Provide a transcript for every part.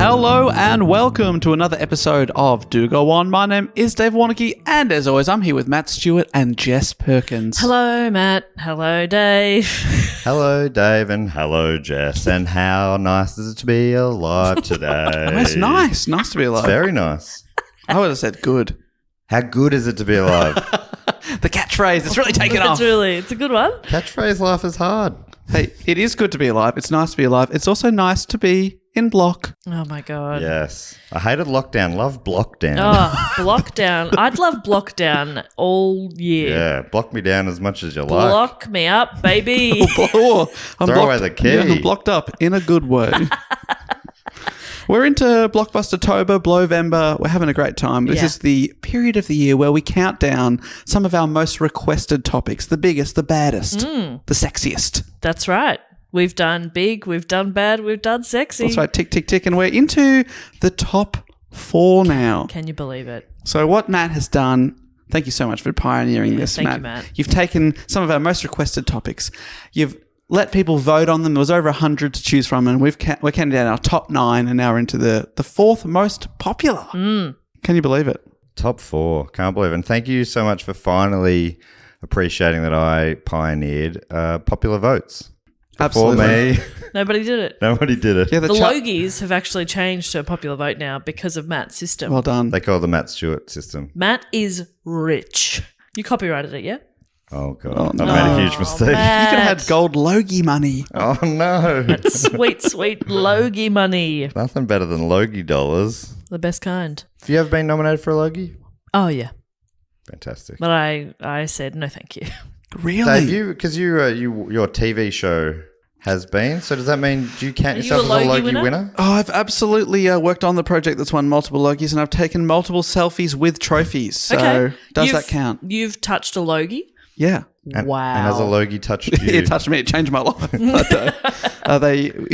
Hello and welcome to another episode of Do Go On. My name is Dave Warnocky, and as always, I'm here with Matt Stewart and Jess Perkins. Hello, Matt. Hello, Dave. Hello, Dave, and hello, Jess. And how nice is it to be alive today? Oh, it's nice. Nice to be alive. It's very nice. I would have said good. How good is it to be alive? The catchphrase, it's really taken off. It's a good one. Catchphrase life is hard. Hey, it is good to be alive. It's nice to be alive. It's also nice to be in block. Oh, my God. Yes. I hated lockdown. Love blockdown. Oh, blockdown. I'd love blockdown all year. Yeah. Block me down as much as you like. Block me up, baby. Oh, I'm Throw away the key. Yeah, I'm blocked up in a good way. We're into Blockbuster-tober, Blowvember. We're having a great time. This is the period of the year where we count down some of our most requested topics, the biggest, the baddest, the sexiest. That's right. We've done big, we've done bad, we've done sexy. That's right, tick, tick, tick. And we're into the top 4 now. Can you believe it? So what Matt has done, thank you so much for pioneering this, thank Matt. you, Matt. You've taken some of our most requested topics. You've let people vote on them. There was over 100 to choose from, and we're counting down our top 9, and now we're into the 4th most popular. Can you believe it? Top 4. Can't believe it. And thank you so much for finally appreciating that I pioneered popular votes. Absolutely. For me, Nobody did it. nobody did it. Yeah, The Logies have actually changed to a popular vote now because of Matt's system. well done. They call it the Matt Stewart system. Matt is rich. You copyrighted it, yeah? Oh, God. Oh, I've no. made a huge mistake. Matt. You could have had gold Logie money. Oh, no. Sweet, sweet Logie money. Nothing better than Logie dollars. The best kind. Have you ever been nominated for a Logie? Oh, yeah. Fantastic. But I said no thank you. Really? Dave, because your TV show has been, so does that mean, do you count Are you yourself a as a Logie Logie winner? winner? Oh, I've absolutely worked on the project that's won multiple Logies, and I've taken multiple selfies with trophies. So does that count? You've touched a Logie? Yeah. Wow. And has a Logie touched you? It touched me. It changed my life.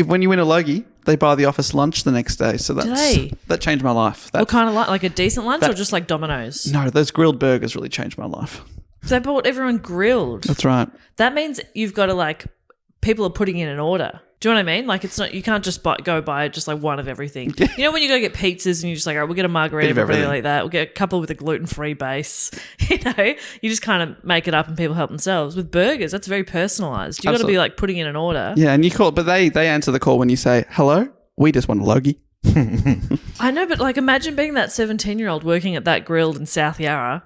When you win a Logie, they buy the office lunch the next day. So that changed my life. What kind of like a decent lunch or just like Domino's? No, those grilled burgers really changed my life. They bought everyone grilled. That's right. That means you've got to people are putting in an order. Do you know what I mean? Like it's not, you can't just go buy just like one of everything. You know when you go get pizzas and you're just like, all right, we'll get a margarita for everybody like that. We'll get a couple with a gluten-free base. You know, you just kind of make it up and people help themselves. With burgers, that's very personalised. You got to be like putting in an order. Yeah, and you call, but they answer the call when you say, hello, we just want a Logie. I know, but like imagine being that 17-year-old working at that grilled in South Yarra,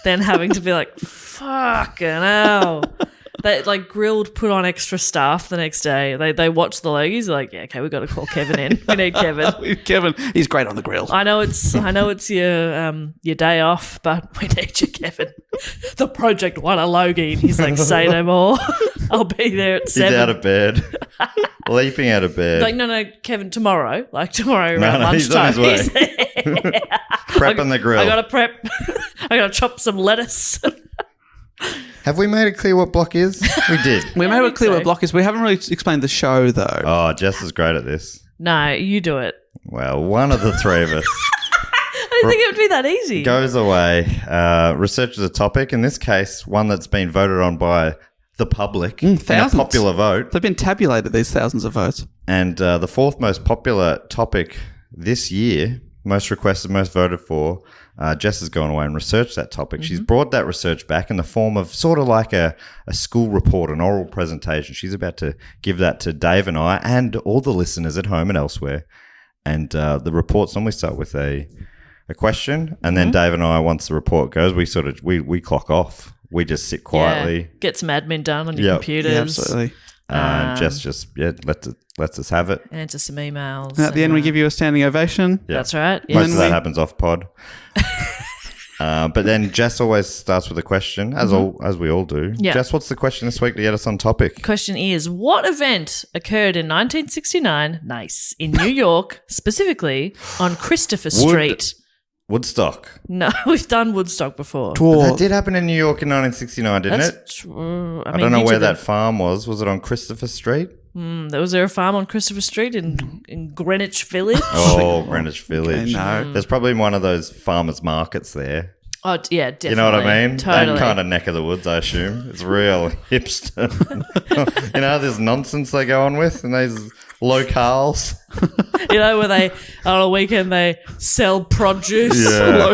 then having to be like, fucking hell. They like grilled, put on extra staff the next day. They watch the Logies. They're like, yeah, okay, we've got to call Kevin in. We need Kevin. Kevin, he's great on the grill. I know it's your day off, but we need you, Kevin. The project won a Logie. And he's like, say no more. I'll be there at 7. He's out of bed. Leaping out of bed. Like, no, Kevin, tomorrow. Like tomorrow around He's lunchtime. on his way. Prepping the grill. I got to prep. I got to chop some lettuce. Have we made it clear what block is? We did. We made it clear what block is. We haven't really explained the show, though. Oh, Jess is great at this. No, you do it. Well, one of the three of us I didn't think it would be that easy. goes away, researches a topic, in this case, one that's been voted on by the public in a thousands. popular vote. They've been tabulated, these thousands of votes. And the 4th most popular topic this year, most requested, most voted for, Jess has gone away and researched that topic. She's brought that research back in the form of sort of like a school report, an oral presentation. She's about to give that to Dave and I and all the listeners at home and elsewhere. And the reports normally start with a question, and then Dave and I, once the report goes, we clock off. We just sit quietly. Yeah. Get some admin done on your computers. Yeah, absolutely. Jess just lets us have it. Answer some emails. And at the end, we give you a standing ovation. Yeah. That's right. Most Yeah. of that happens off pod. But then Jess always starts with a question, as we all do. Yeah. Jess, what's the question this week to get us on topic? Question is, what event occurred in 1969, in New York, specifically on Christopher Street? Woodstock. No, we've done Woodstock before. That did happen in New York in 1969, didn't it? True. I don't know where that farm was. Was it on Christopher Street? Was there a farm on Christopher Street in Greenwich Village? Oh, Greenwich Village. Okay, no. There's probably one of those farmers markets there. Oh, yeah, definitely. You know what I mean? Totally. That kind of neck of the woods, I assume. It's real hipster. There's nonsense they go on with, and there's Locales. You know, where they, on a weekend, they sell produce. Yeah.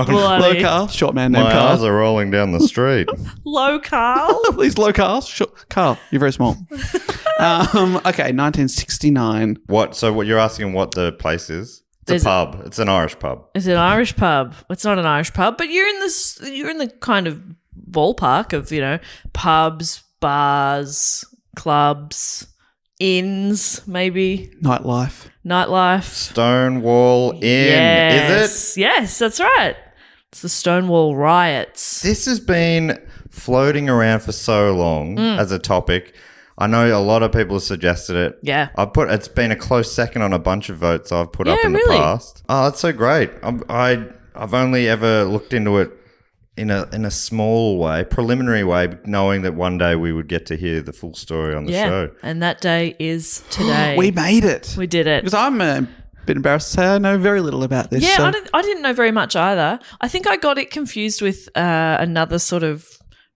Local. Short man named My Carl. eyes are rolling down the street. Local. These locals. Sure. Carl, you're very small. Okay, 1969. So what you're asking what the place is? It's a pub. It's an Irish pub. It's an Irish pub. It's not an Irish pub, but you're in the kind of ballpark of, you know, pubs, bars, clubs, inns, maybe. Nightlife. Stonewall Inn, is it? Yes, that's right. It's the Stonewall Riots. This has been floating around for so long as a topic. I know a lot of people have suggested it. Yeah. It's been a close second on a bunch of votes I've put up in the past. Oh, that's so great. I've only ever looked into it in a small way, preliminary way, knowing that one day we would get to hear the full story on the show. And that day is today. We made it. We did it. Because I'm a bit embarrassed to say I know very little about this. Yeah, so. I didn't know very much either. I think I got it confused with another sort of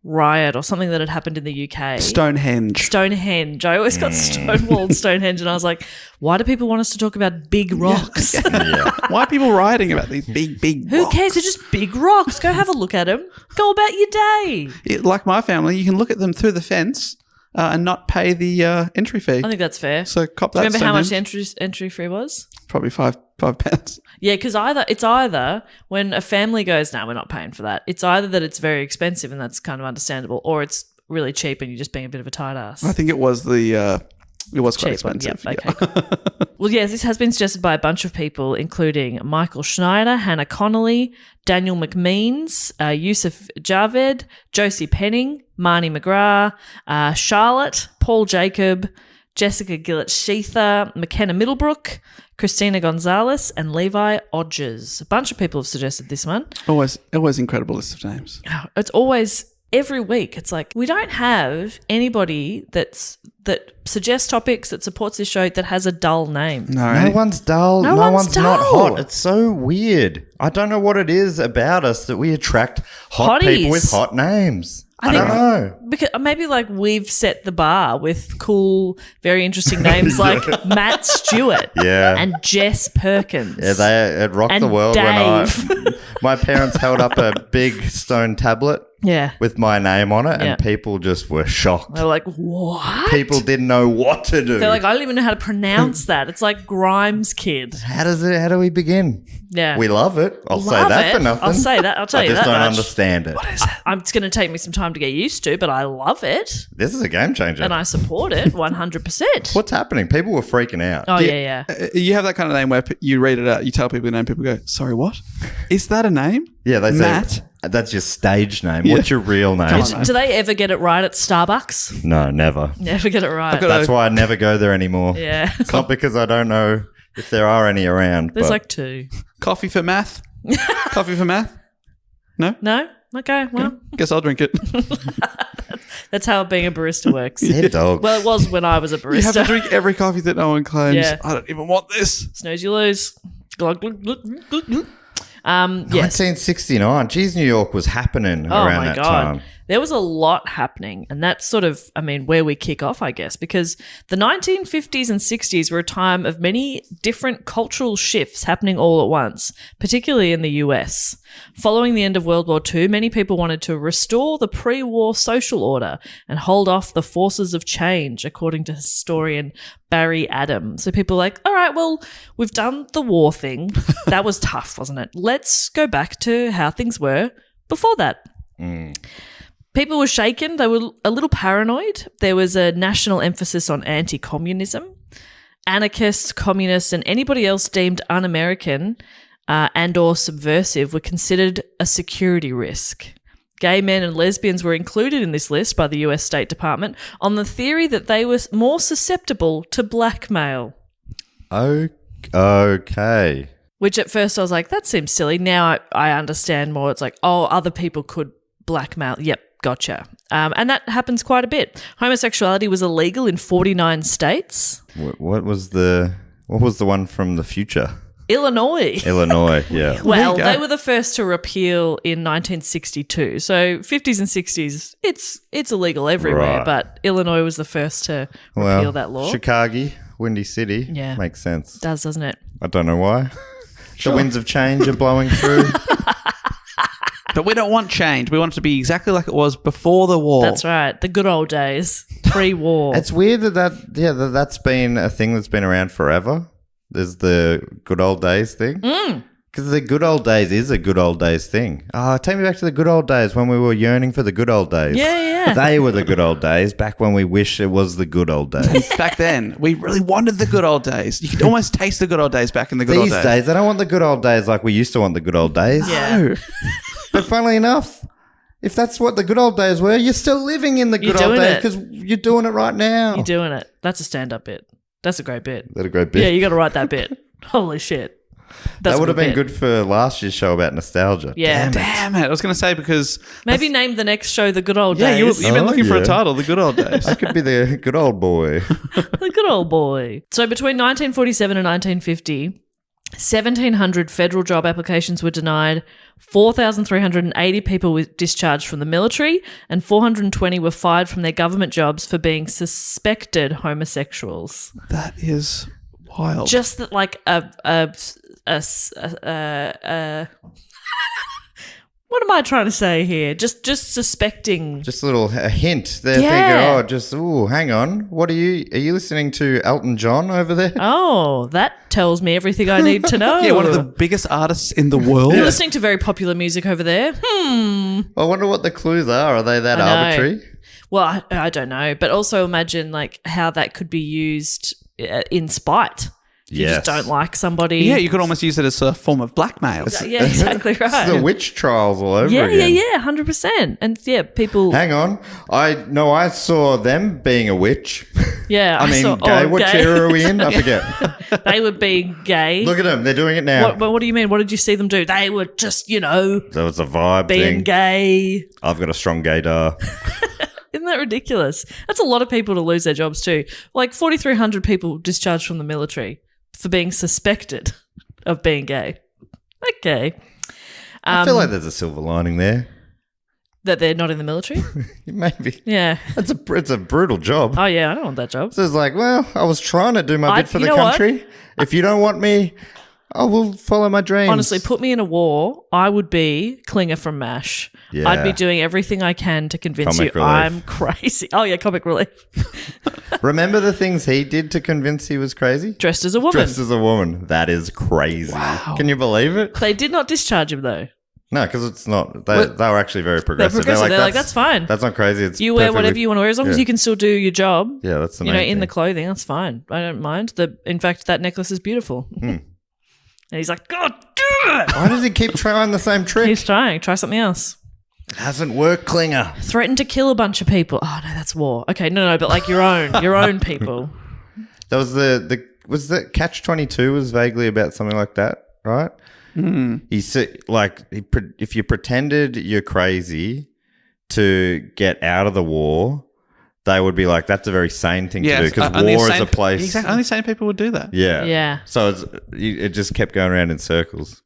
riot or something that had happened in the UK. Stonehenge. I always got Stonewall and Stonehenge, and I was like, why do people want us to talk about big rocks? Yeah. Why are people rioting about these big Who rocks? cares? They're just big rocks. Go have a look at them. Go about your day. Like my family, you can look at them through the fence and not pay the entry fee. I think that's fair. So cop that. Remember how much Stonehenge. the entry fee was? Probably £5. Yeah, because it's either when a family goes, no, we're not paying for that. It's either that it's very expensive and that's kind of understandable, or it's really cheap and you're just being a bit of a tight ass. I think it was it was quite Cheap one. expensive. Yep, Yeah. okay. Well, yes, this has been suggested by a bunch of people, including Michael Schneider, Hannah Connolly, Daniel McMeans, Yusuf Javed, Josie Penning, Marnie McGrath, Charlotte, Paul Jacob, Jessica Gillett-Sheether, McKenna Middlebrook, Christina Gonzalez, and Levi Odgers. A bunch of people have suggested this one. Always incredible list of names. It's always every week. It's like we don't have anybody that suggests topics that supports this show that has a dull name. No one's dull. No one's not dull. hot. It's so weird. I don't know what it is about us that we attract hot Hotties. people with hot names. I think- don't know. Because maybe like we've set the bar with cool, very interesting names like Matt Stewart and Jess Perkins. Yeah, it rocked And the world Dave. when my parents held up a big stone tablet with my name on it, and people just were shocked. They're like, what? People didn't know what to do. They're like, I don't even know how to pronounce that. It's like Grimes Kid. How do we begin? Yeah. We love it. I'll say Love that it. for nothing. I'll say that. I'll tell I you just that don't much. understand it. It's going to take me some time to get used to, but I love it This is a game changer. and I support it 100%. What's happening? People were freaking out. Oh, yeah. You have that kind of name where you read it out, you tell people the name, people go, sorry, what? Is that a name? Yeah, they say Matt? that's your stage name. What's your real name? Do they ever get it right at Starbucks? No, never. Never get it right. That's why I never go there anymore. Yeah. It's not because I don't know if there are any around. There's but like two. Coffee for math? Coffee for math? No? No? Okay, well, Guess I'll drink it. that's how being a barista works. Head dog. Well, it was when I was a You have to barista. drink every coffee that no one claims. Yeah. I don't even want this. Snooze, you lose. Glug, glug, glug, glug, glug. Yes. 1969. Geez, New York was happening around that time. There was a lot happening, and that's sort of, where we kick off, I guess, because the 1950s and 60s were a time of many different cultural shifts happening all at once, particularly in the US. Following the end of World War II, many people wanted to restore the pre-war social order and hold off the forces of change, according to historian Barry Adam. So people were like, all right, well, we've done the war thing. That was tough, wasn't it? Let's go back to how things were before that. People were shaken. They were a little paranoid. There was a national emphasis on anti-communism. Anarchists, communists, and anybody else deemed un-American and or subversive were considered a security risk. Gay men and lesbians were included in this list by the US State Department on the theory that they were more susceptible to blackmail. Okay. Which at first I was like, that seems silly. Now I understand more. It's like, oh, other people could blackmail. Yep, gotcha. And that happens quite a bit. Homosexuality was illegal in 49 states. What was the one from the future? Illinois. Illinois, yeah. Well, There you go. they were the first to repeal in 1962. So 50s and 60s, it's illegal everywhere, Right. but Illinois was the first to repeal that law. Chicago. Windy City. Yeah. Makes sense. It does, doesn't it? I don't know why. Sure. The winds of change are blowing through. But we don't want change. We want it to be exactly like it was before the war. That's right. The good old days. Pre-war. It's weird that's been a thing that's been around forever. There's the good old days thing. Because the good old days is a good old days thing. Oh, take me back to the good old days when we were yearning for the good old days. Yeah. They were the good old days back when we wish it was the good old days. Back then, we really wanted the good old days. You could almost taste the good old days back in the good old These days. days, I don't want the good old days like we used to want the good old days. Yeah. No. But funnily enough, if that's what the good old days were, you're still living in the good You're old doing days it. because you're doing it right now. You're doing it. That's a stand-up bit. That's a great bit. Is that a great bit? Yeah, you got to write that bit. Holy shit. That's that would a have been bit. good for last year's show about nostalgia. Yeah. Damn it. I was going to say because... Maybe name the next show The Good Old Yeah, Days. you've been looking for a yeah. title, The Good Old Days. I could be the good old boy. The good old boy. So between 1947 and 1950, 1,700 federal job applications were denied, 4,380 people were discharged from the military, and 420 were fired from their government jobs for being suspected homosexuals. That is wild. Just that, like what am I trying to say here? Just suspecting. Just a hint. They're Yeah. thinking, hang on. What are you listening to Elton John over there? Oh, that tells me everything I need to know. yeah, one of the biggest artists in the world. You're listening to very popular music over there. I wonder what the clues are. Are they that I know. arbitrary? Well, I don't know, but also imagine like how that could be used in spite. If you just don't like somebody. Yeah, you could almost use it as a form of blackmail. Yeah, exactly It's right. the witch trials all over Yeah, again. yeah, 100%. And yeah, people. Hang on. I saw them being a witch. Yeah, I mean, saw, gay. What gay. tier are we in? I forget. They were being gay. Look at them. They're doing it now. What do you mean? What did you see them do? They were just, That was a vibe being thing. gay. I've got a strong gaydar. Isn't that ridiculous? That's a lot of people to lose their jobs too. Like 4,300 people discharged from the military for being suspected of being gay. Okay. I feel like there's a silver lining there. That they're not in the military? Maybe. Yeah. It's a brutal job. Oh, yeah, I don't want that job. So it's like, well, I was trying to do my bit for you the know what? country. If you don't want me, I will follow my dreams. Honestly, put me in a war, I would be Klinger from MASH. Yeah. I'd be doing everything I can to convince Comic you relief. I'm crazy. Oh, yeah, comic relief. Remember the things he did to convince he was crazy? Dressed as a woman. Dressed as a woman. That is crazy. Wow. Can you believe it? They did not discharge him, though. No, because it's not. They were actually very progressive. progressive. They're like, that's fine. That's not crazy. It's You wear perfectly- whatever you want to wear, as long as yeah. you can still do your job. Yeah, that's the You main know, in thing. the clothing, that's fine. I don't mind. In fact, that necklace is beautiful. And he's like, God damn it! Why does he keep trying the same trick? He's trying. Try something else. It hasn't worked, Klinger. Threaten to kill a bunch of people. Oh no, that's war. Okay, no, but like your own people. That was was the Catch-22 was vaguely about something like that, right? He said, if you pretended you're crazy to get out of the war, they would be like, that's a very sane thing to do because war is a place. Exactly. Only sane people would do that. Yeah. Yeah. So it just kept going around in circles.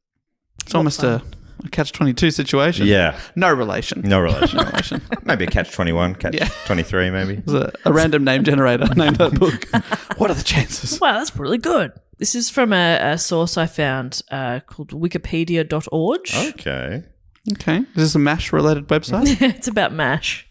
It's almost a catch-22 situation. Yeah. No relation. No relation. No relation. Maybe a Catch-21, Catch-23 maybe. It was a random name generator named that book. What are the chances? Wow, that's really good. This is from a source I found called wikipedia.org. Okay. Okay. Is this a MASH-related website? It's about MASH.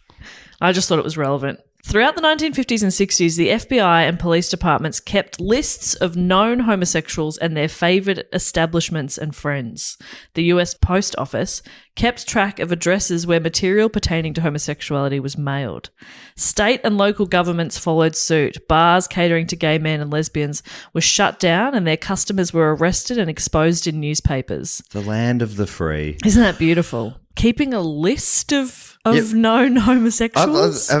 I just thought it was relevant. Throughout the 1950s and 60s, the FBI and police departments kept lists of known homosexuals and their favoured establishments and friends. The US Post Office kept track of addresses where material pertaining to homosexuality was mailed. State and local governments followed suit. Bars catering to gay men and lesbians were shut down and their customers were arrested and exposed in newspapers. The land of the free. Isn't that beautiful? Keeping a list of known homosexuals?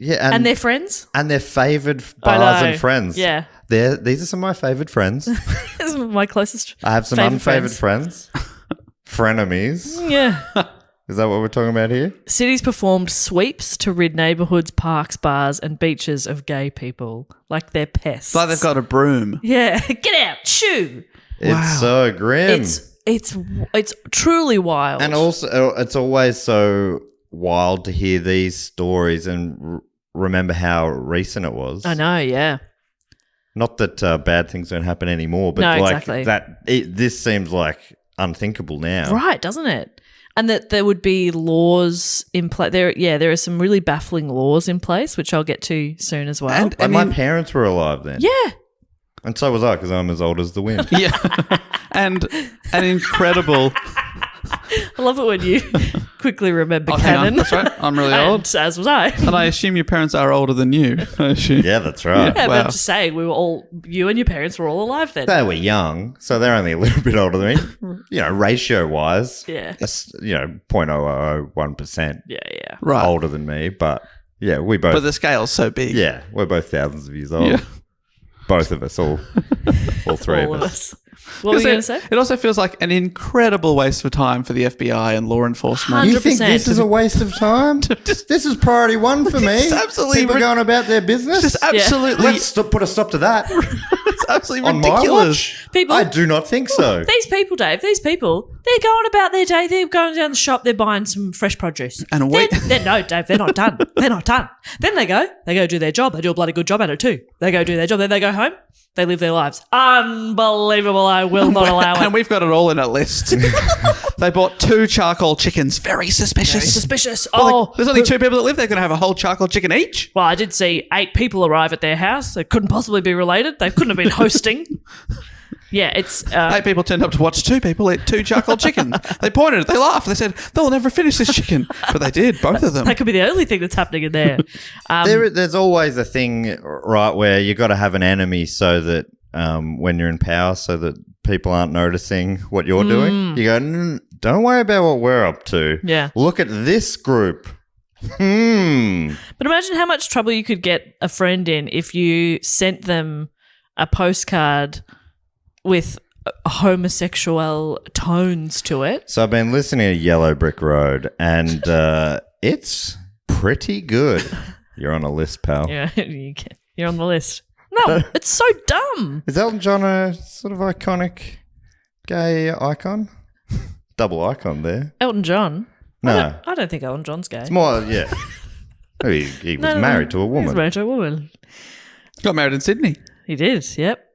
Yeah, And their friends? and their favoured I bars know. and friends. Yeah. These are some of my favoured friends. This is my closest. I have some favourite unfavoured friends. Frenemies. Yeah. Is that what we're talking about here? Cities performed sweeps to rid neighbourhoods, parks, bars, and beaches of gay people, like they're pests. Like they've got a broom. Yeah. Get out. Shoo. It's so grim. It's truly wild. And also, it's always so wild to hear these stories and remember how recent it was. I know, yeah. Not that bad things don't happen anymore, but No, like exactly. this seems like unthinkable now. Right, doesn't it? And that there would be laws in place. There are some really baffling laws in place, which I'll get to soon as well. And my parents were alive then. Yeah. And so was I, because I'm as old as the wind. Yeah. And an incredible... I love it when you quickly remember hang on. canon. That's right. I'm really old. And as was I. And I assume your parents are older than you. I assume. Yeah, that's right. Yeah, Wow. but I'm just saying, you and your parents were all alive then. They were young, so they're only a little bit older than me. Ratio-wise. Yeah. That's, 0.001% Yeah. Right. older than me. But, yeah, we both... But the scale's so big. Yeah, we're both thousands of years old. Yeah. Both of us, all three All of of us. us. What were you going to say? It also feels like an incredible waste of time for the FBI and law enforcement. You think 100%. this is a waste of time? This is priority one for me. It's absolutely People going about their business. Just absolutely, Let's put a stop to that. it's absolutely On my ridiculous. watch, People- I do not think so. These people, Dave, they're going about their day. They're going down the shop. They're buying some fresh produce. And No, Dave, they're not done. They're not done. Then they go do their job. They do a bloody good job at it too. They go do their job. Then they go home. They live their lives. Unbelievable. I will not allow it. And we've got it all in a list. They bought 2 charcoal chickens. Very suspicious. Very suspicious. Well, there's only 2 people that live there. Going to have a whole charcoal chicken each. Well, I did see 8 people arrive at their house. They couldn't possibly be related. They couldn't have been hosting. Yeah, it's... 8 people turned up to watch 2 people eat 2 charcoal chickens. They pointed, they laughed, they said, they'll never finish this chicken. But they did, both of them. that could be the only thing that's happening in there. There's always a thing, right, where you got to have an enemy so that when you're in power, so that people aren't noticing what you're doing. You go, don't worry about what we're up to. Yeah. Look at this group. But imagine how much trouble you could get a friend in if you sent them a postcard with homosexual tones to it. So I've been listening to Yellow Brick Road, and it's pretty good. You're on a list, pal. Yeah, you're on the list. No, it's so dumb. Is Elton John a sort of iconic gay icon? Double icon there. Elton John? No. I don't think Elton John's gay. It's more, yeah. He was married to a He was woman. married to a woman. Got married in Sydney. He did, yep.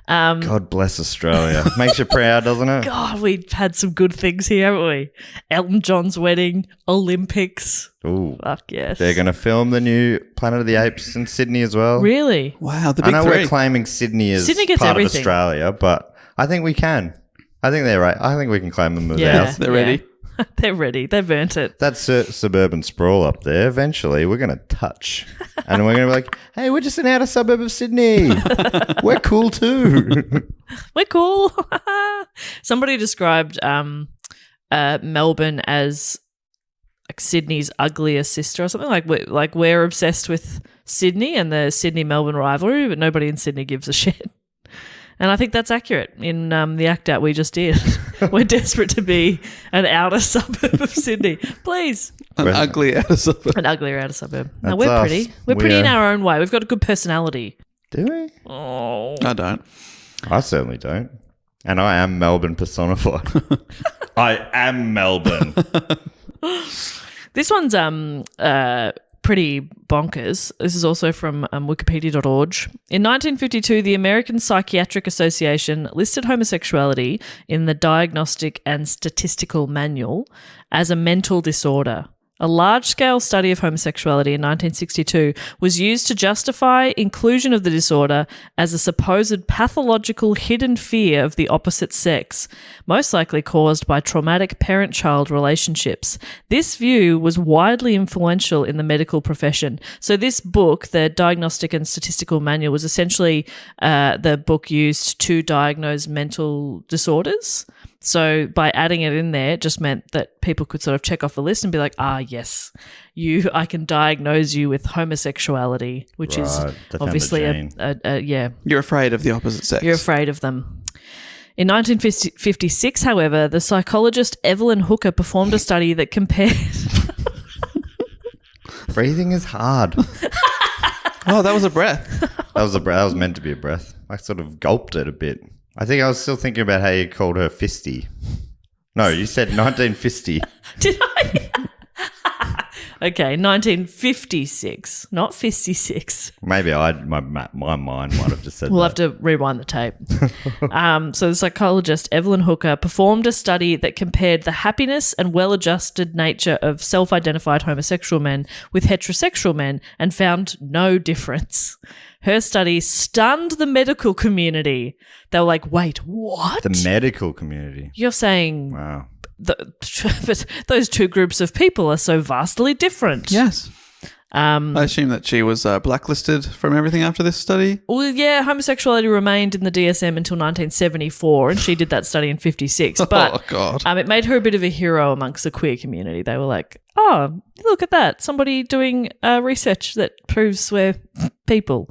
God bless Australia. Makes you proud, doesn't it? God, we've had some good things here, haven't we? Elton John's wedding, Olympics. Ooh. Fuck yes. They're going to film the new Planet of the Apes in Sydney as well. Really? Wow, the I big know 3. we're claiming Sydney as Sydney gets part everything. of Australia, but I think we can. I think they're right. I think we can claim them as Yeah. ours. They're ready. They're ready. They've earned it. That suburban sprawl up there, eventually we're going to touch. And we're going to be like, hey, we're just an outer suburb of Sydney. We're cool too. We're cool. Somebody described Melbourne as like Sydney's uglier sister or something. Like we're obsessed with Sydney and the Sydney-Melbourne rivalry, but nobody in Sydney gives a shit. And I think that's accurate in the act out we just did. We're desperate to be an outer suburb of Sydney. Please. An ugly outer suburb. An uglier outer suburb. No, That's we're us. pretty. We're pretty in our own way. We've got a good personality. Do we? Oh. I don't. I certainly don't. And I am Melbourne personified. I am Melbourne. This one's pretty bonkers. This is also from wikipedia.org. In 1952, the American Psychiatric Association listed homosexuality in the Diagnostic and Statistical Manual as a mental disorder. A large-scale study of homosexuality in 1962 was used to justify inclusion of the disorder as a supposed pathological hidden fear of the opposite sex, most likely caused by traumatic parent-child relationships. This view was widely influential in the medical profession. So this book, the Diagnostic and Statistical Manual, was essentially the book used to diagnose mental disorders. So by adding it in there, it just meant that people could sort of check off a list and be like, yes, I can diagnose you with homosexuality, which is Right, they found obviously the gene. You're afraid of the opposite sex. You're afraid of them. In 1956, however, the psychologist Evelyn Hooker performed a study that compared... Breathing is hard. Oh, that was a breath. That was meant to be a breath. I sort of gulped it a bit. I think I was still thinking about how you called her Fisty. No, you said 1950. Did I? Okay, 1956, not 56. Maybe my mind might have just said We'll that. have to rewind the tape. So the psychologist Evelyn Hooker performed a study that compared the happiness and well-adjusted nature of self-identified homosexual men with heterosexual men and found no difference. Her study stunned the medical community. They were like, wait, what? The medical community. You're saying Wow. but those two groups of people are so vastly different. Yes. I assume that she was blacklisted from everything after this study. Well, yeah, homosexuality remained in the DSM until 1974, and she did that study in 56. But Oh, God. it made her a bit of a hero amongst the queer community. They were like, oh, look at that. Somebody doing research that proves we're people.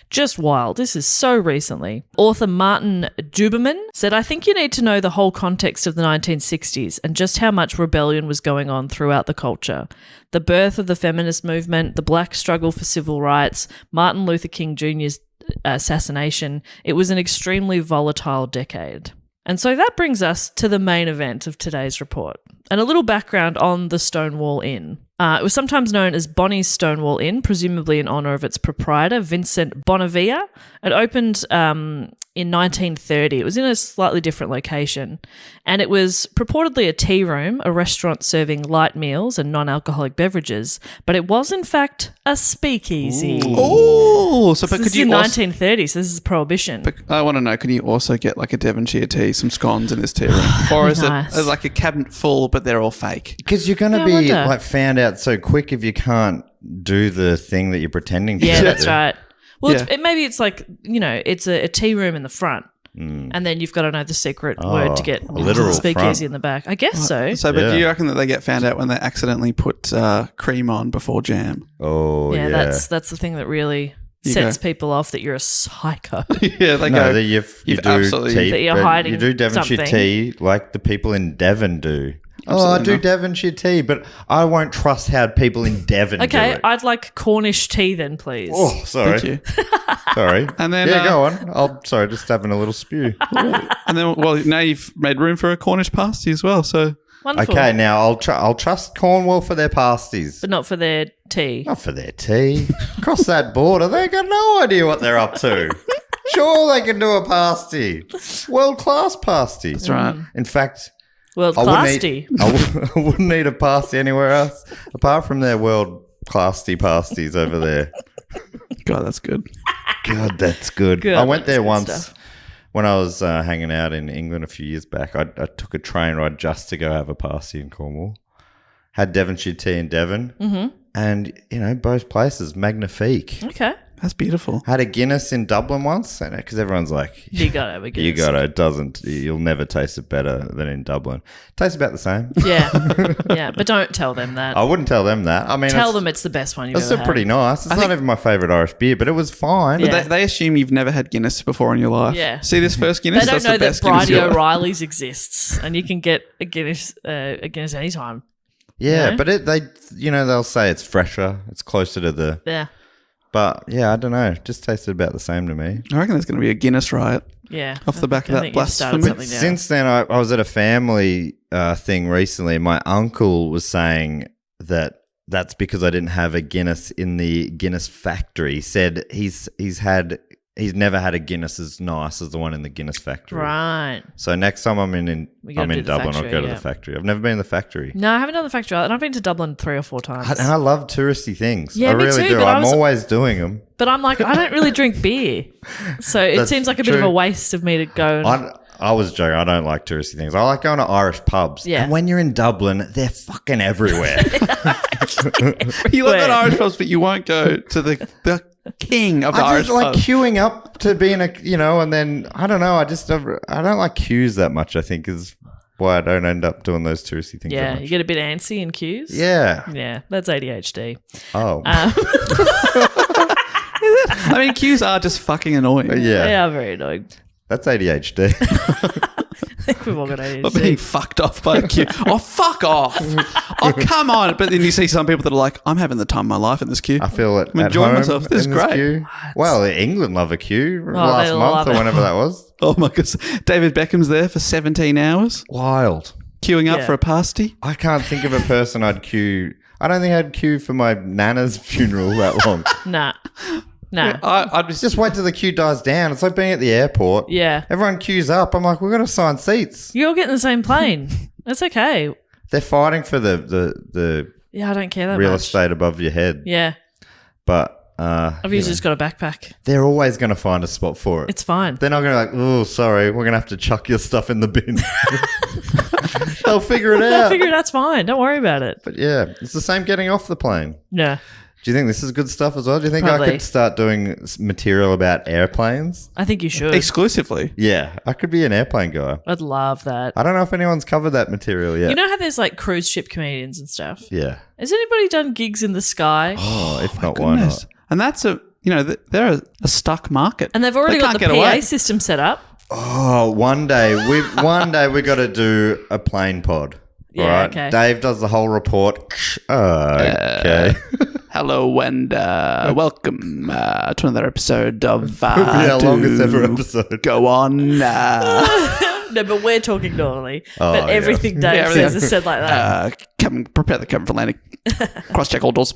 Just wild. This is so recently. Author Martin Duberman said, I think you need to know the whole context of the 1960s and just how much rebellion was going on throughout the culture. The birth of the feminist movement, the black struggle for civil rights, Martin Luther King Jr.'s assassination. It was an extremely volatile decade. And so that brings us to the main event of today's report. And a little background on the Stonewall Inn. It was sometimes known as Bonnie's Stonewall Inn, presumably in honour of its proprietor, Vincent Bonavia. It opened in 1930. It was in a slightly different location. And it was purportedly a tea room, a restaurant serving light meals and non-alcoholic beverages. But it was, in fact, a speakeasy. Oh, so but This could is in you also, 1930s. So this is Prohibition. but I want to know, can you also get like a Devonshire tea, some scones in this tea room? Or is Nice. it like a cabinet full, but they're all fake? Because you're going to Yeah, I be wonder. like found out so quick if you can't do the thing that you're pretending to Yeah, do. that's right. Well, Yeah. maybe it's like, it's a tea room in the front. And then you've got to know the secret word to get a literal to the speakeasy front. in the back. I guess so. So, but Yeah. do you reckon that they get found out when they accidentally put cream on before jam? Oh, Yeah, yeah. that's the thing that really You sets go. people off, that you're a psycho. Yeah, they No, go. that you you've do absolutely- tea, That you're but hiding you do Devonshire something. tea like the people in Devon do. Oh, I Absolutely do not. Devonshire tea, but I won't trust how people in Devon do Okay, it. I'd like Cornish tea then, please. Oh, sorry. Thank you. Sorry. And then, yeah, go on. Sorry, just having a little spew. And then, well, now you've made room for a Cornish pasty as well. So, Wonderful. Okay, now I'll trust Cornwall for their pasties. But not for their tea. Not for their tea. Cross that border, they got no idea what they're up to. Sure, they can do a pasty. World-class pasty. that's right. In fact, World I class wouldn't, tea. eat, I wouldn't need a pasty anywhere else apart from their world-class pasties over there. God, that's good. God, that's good. Good, I went that's there good once stuff. when I was hanging out in England a few years back. I took a train ride just to go have a pasty in Cornwall. Had Devonshire tea in Devon. Mm-hmm. And, both places, magnifique. Okay. That's beautiful. Had a Guinness in Dublin once, because everyone's like, You got to have a Guinness. you got it. It doesn't. You'll never taste it better than in Dublin. Tastes about the same. Yeah. Yeah. But don't tell them that. I wouldn't tell them that. I mean, Tell them it's the best one you've it's ever still pretty had. nice. It's not even my favourite Irish beer, but it was fine. Yeah. They assume you've never had Guinness before in your life. Yeah. See this first They Guinness? don't That's know the that best Guinness Bridie you'll- O'Reilly's exists, and you can get a Guinness anytime. Yeah, No? but they'll say it's fresher. It's closer to the. Yeah. But yeah, I don't know. It just tasted about the same to me. I reckon there's going to be a Guinness riot Yeah. off the back of I that think you've started blasphemy. something now. Since then, I was at a family thing recently. My uncle was saying that that's because I didn't have a Guinness in the Guinness factory. He said he's never had a Guinness as nice as the one in the Guinness factory. Right. So next time I'm in We gotta do the Dublin, I'll factory, go to yeah. the factory. I've never been to the factory. No, I haven't done the factory, and I've been to Dublin 3 or 4 times. And I love touristy things. Yeah, I me really too, do. but I I'm was- always doing them. But I'm like, I don't really drink beer, so it That's seems like a bit of true. a waste of me to go. And, I was joking. I don't like touristy things. I like going to Irish pubs. Yeah. And when you're in Dublin, they're fucking everywhere. You love that Where? Irish pubs, but you won't go to the king of the I Irish just like pub. queuing up to be in and then, I don't know. I don't like queues that much, I think, is why I don't end up doing those touristy things that yeah, much. you get a bit antsy in queues. Yeah. Yeah, that's ADHD. Oh. I mean, queues are just fucking annoying. yeah. They are very annoying. That's ADHD. I think we've all got But being ADHD. fucked off by a queue. Oh, fuck off. Oh, come on. But then you see some people that are like, I'm having the time of my life in this queue. I feel it. I'm at enjoying home myself. This is in great. queue. Well, England love a queue they last love month or it. whenever that was. Oh, my goodness. David Beckham's there for 17 hours Wild. queuing up Yeah. for a pasty. I can't think of a person I'd queue. I don't think I'd queue for my nana's funeral that long. Nah. I'd Just wait till the queue dies down. It's like being at the airport. Yeah. Everyone queues up. I'm like, we've got to sign seats. You're getting the same plane. That's okay. They're fighting for the Yeah, I don't care that real much. estate above your head. Yeah. But I've usually just got a backpack. they're always going to find a spot for it. It's fine. They're not going to be like, oh, sorry, we're going to have to chuck your stuff in the bin. They'll figure it out. I figured that's fine. Don't worry about it. But yeah, it's the same getting off the plane. Yeah. Do you think this is good stuff as well? Do you think I Probably. could start doing material about airplanes? I think you should. exclusively. Yeah, I could be an airplane guy. I'd love that. I don't know if anyone's covered that material yet. You know how there's like cruise ship comedians and stuff? Yeah. Has anybody done gigs in the sky? Oh, if not, why Goodness. not? And that's they're a stuck market. And they've already They got can't the get PA away. system set up. Oh, one day we got to do a plane pod. Yeah, all right? okay. Dave does the whole report. Okay. Hello and welcome to another episode of Our longest ever Do episode. Go on. No, but we're talking normally. Oh, but yeah. everything Dave Yeah, says is said like that. Prepare the cabin for landing. Cross-check all doors.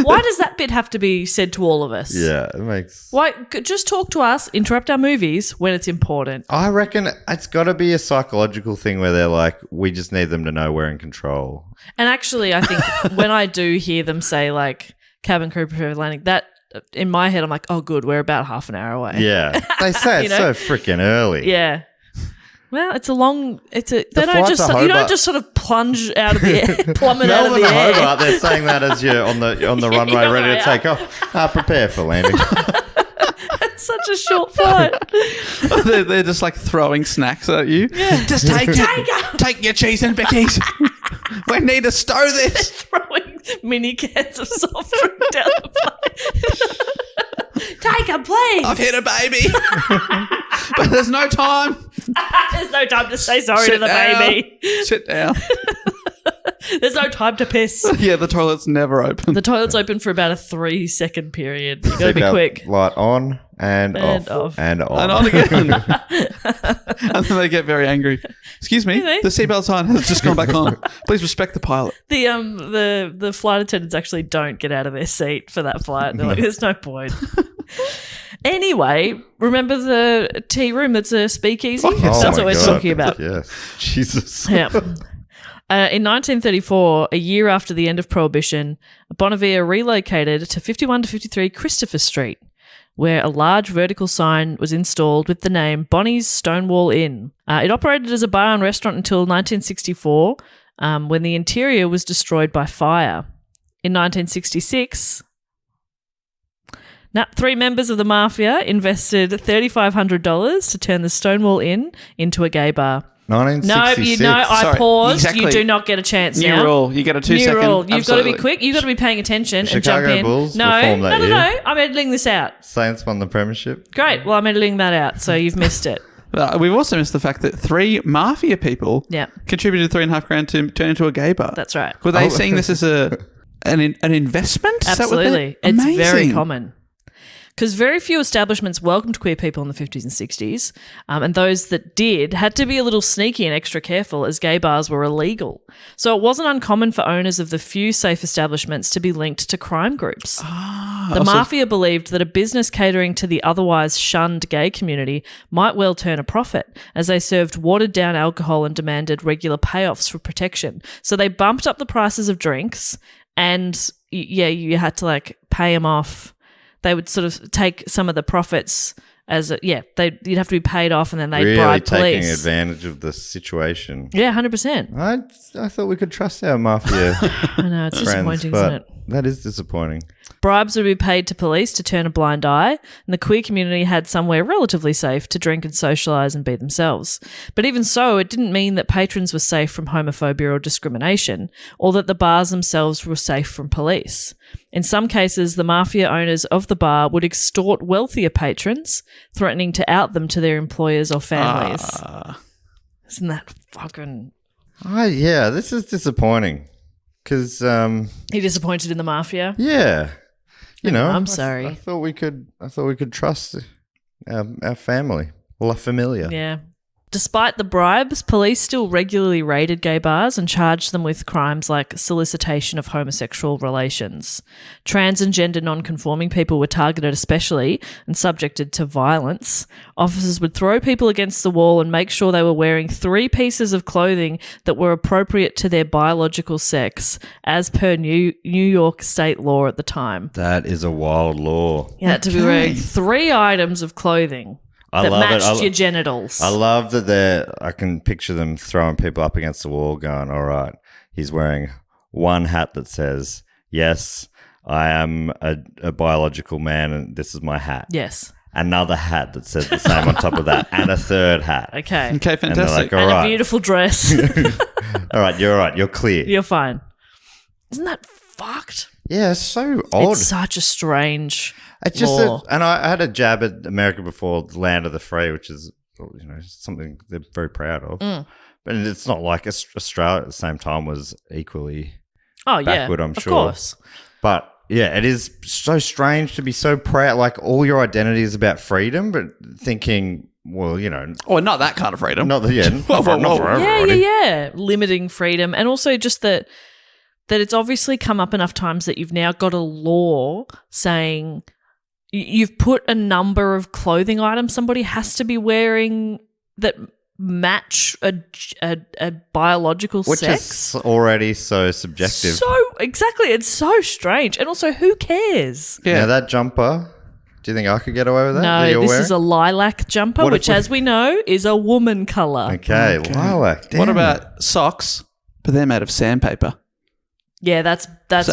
Why does that bit have to be said to all of us? Yeah, it makes. Why? Just talk to us, interrupt our movies when it's important. I reckon it's got to be a psychological thing where they're like, we just need them to know we're in control. And actually, I think when I do hear them say like cabin crew prepare for landing, that in my head I'm like, oh good, we're about half an hour away. Yeah. They say it's You know? so freaking early. Yeah. Well, it's a long. They flight don't to just. You Hobart- don't just sort of plunge out of the air, plummet out of Melbourne the to air. Hobart, they're saying that as you're on the runway Yeah, ready to yeah. take off. Prepare for landing. It's such a short flight. they're just like throwing snacks at you. Yeah. Just take your cheese and bickies. We need to stow this. Throwing mini cans of soft drink down the plane. Take a please. I've hit a baby. But there's no time. There's no time to say sorry Sit to the down. baby. Sit down. There's no time to piss. Yeah, the toilet's never open. The toilet's open for about a 3-second period. You gotta be Seatbelt quick. Light on and off. And on. And on again. And then they get very angry. Excuse me, Really? the seatbelt sign has just gone back on. Please respect the pilot. The flight attendants actually don't get out of their seat for that flight. They're like, there's no point. Anyway, remember the tea room that's a speakeasy? Oh, yes. That's my what we're God. talking about. Yes. Jesus. Yeah. In 1934, a year after the end of Prohibition, Bonavia relocated to 51 to 53 Christopher Street, where a large vertical sign was installed with the name Bonnie's Stonewall Inn. It operated as a bar and restaurant until 1964, when the interior was destroyed by fire. In 1966... Now, 3 members of the mafia invested $3,500 to turn the Stonewall Inn into a gay bar. 1966. I Sorry, paused. exactly. You do not get a chance New now. rule. You get a 2-second. New rule. You've got to absolutely. be quick. You've got to be paying attention and Chicago jump in. Bulls No, were formed that no. year. I'm editing this out. Saints won the premiership. Great. Well, I'm editing that out, so you've missed it. We've also missed the fact that 3 mafia people Yeah. contributed $3,500 to turn into a gay bar. That's right. Were they seeing this as an investment? Is that what Absolutely. they're- It's very Amazing. common. Because very few establishments welcomed queer people in the 50s and 60s, and those that did had to be a little sneaky and extra careful as gay bars were illegal. So it wasn't uncommon for owners of the few safe establishments to be linked to crime groups. The mafia believed that a business catering to the otherwise shunned gay community might well turn a profit, as they served watered-down alcohol and demanded regular payoffs for protection. So they bumped up the prices of drinks, and you had to like pay them off. They would sort of take some of the profits as you'd have to be paid off, and then they'd Really bribe taking police. advantage of the situation. Yeah, 100%. I thought we could trust our mafia I know, it's friends, disappointing, but isn't it? that is disappointing. Bribes would be paid to police to turn a blind eye, and the queer community had somewhere relatively safe to drink and socialise and be themselves. But even so, it didn't mean that patrons were safe from homophobia or discrimination, or that the bars themselves were safe from police. In some cases, the mafia owners of the bar would extort wealthier patrons, threatening to out them to their employers or families. Isn't that fucking... Yeah, this is disappointing. Because, Are you disappointed in the mafia? yeah, you know, I'm sorry. I thought we could trust our family, La Familia. Yeah. Despite the bribes, police still regularly raided gay bars and charged them with crimes like solicitation of homosexual relations. Trans and gender non-conforming people were targeted especially and subjected to violence. Officers would throw people against the wall and make sure they were wearing 3 pieces of clothing that were appropriate to their biological sex, as per New York state law at the time. That is a wild law. You had to be wearing 3 items of clothing that matched your genitals. I love that I can picture them throwing people up against the wall going, all right, he's wearing one hat that says, yes, I am a biological man and this is my hat. Yes. Another hat that says the same on top of that, and a third hat. Okay. Okay, fantastic. And a beautiful dress. All right, you're clear. You're fine. Isn't that fucked? Yeah, it's so odd. It's such a strange It's just law. and I had a jab at America before, the land of the free, which is something they're very proud of. But it's not like Australia at the same time was equally backward, I'm sure. Of course. But yeah, it is so strange to be so proud. Like all your identity is about freedom, but thinking, well, not that kind of freedom. not for everybody. Yeah. Limiting freedom. And also just that it's obviously come up enough times that you've now got a law saying you've put a number of clothing items somebody has to be wearing that match a biological Which sex. is already so subjective. Exactly. It's so strange. And also, who cares? Yeah. Now that jumper, do you think I could get away with that? No, this is a lilac jumper, What if which, as we know, is a woman colour. Okay, lilac. Damn. What about socks? But they're made of sandpaper. Yeah, that's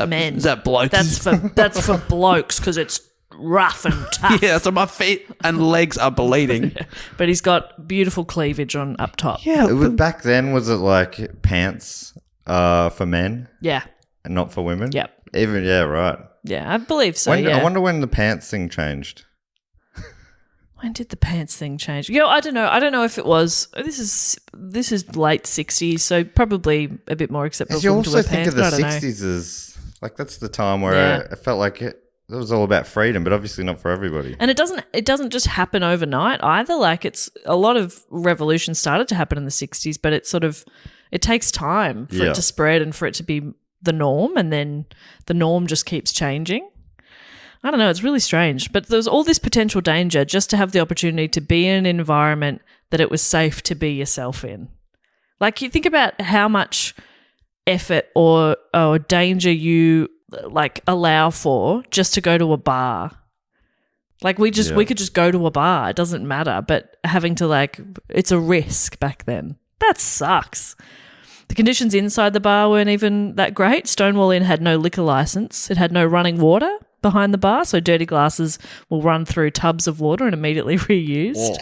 men. Is that blokes? That's for blokes because it's rough and tough. Yeah, so my feet and legs are bleeding. But he's got beautiful cleavage on up top. Yeah. Back then, was it like pants for men Yeah. and not for women? Yep. Right. Yeah, I believe so. I wonder when the pants thing changed. When did the pants thing change? I don't know. I don't know if it was. This is late 60s, so probably a bit more acceptable. You for them to also wear think pants, of the but I don't know. 60s as like that's the time where it felt like it was all about freedom, but obviously not for everybody. And it doesn't just happen overnight either. Like it's a lot of revolutions started to happen in the 60s, but it takes time for it to spread and for it to be the norm, and then the norm just keeps changing. I don't know. It's really strange. But there's all this potential danger just to have the opportunity to be in an environment that it was safe to be yourself in. Like you think about how much effort or danger you like allow for just to go to a bar. Like we could just go to a bar. It doesn't matter. But having to it's a risk back then. That sucks. The conditions inside the bar weren't even that great. Stonewall Inn had no liquor license. It had no running water behind the bar, so dirty glasses will run through tubs of water and immediately reused.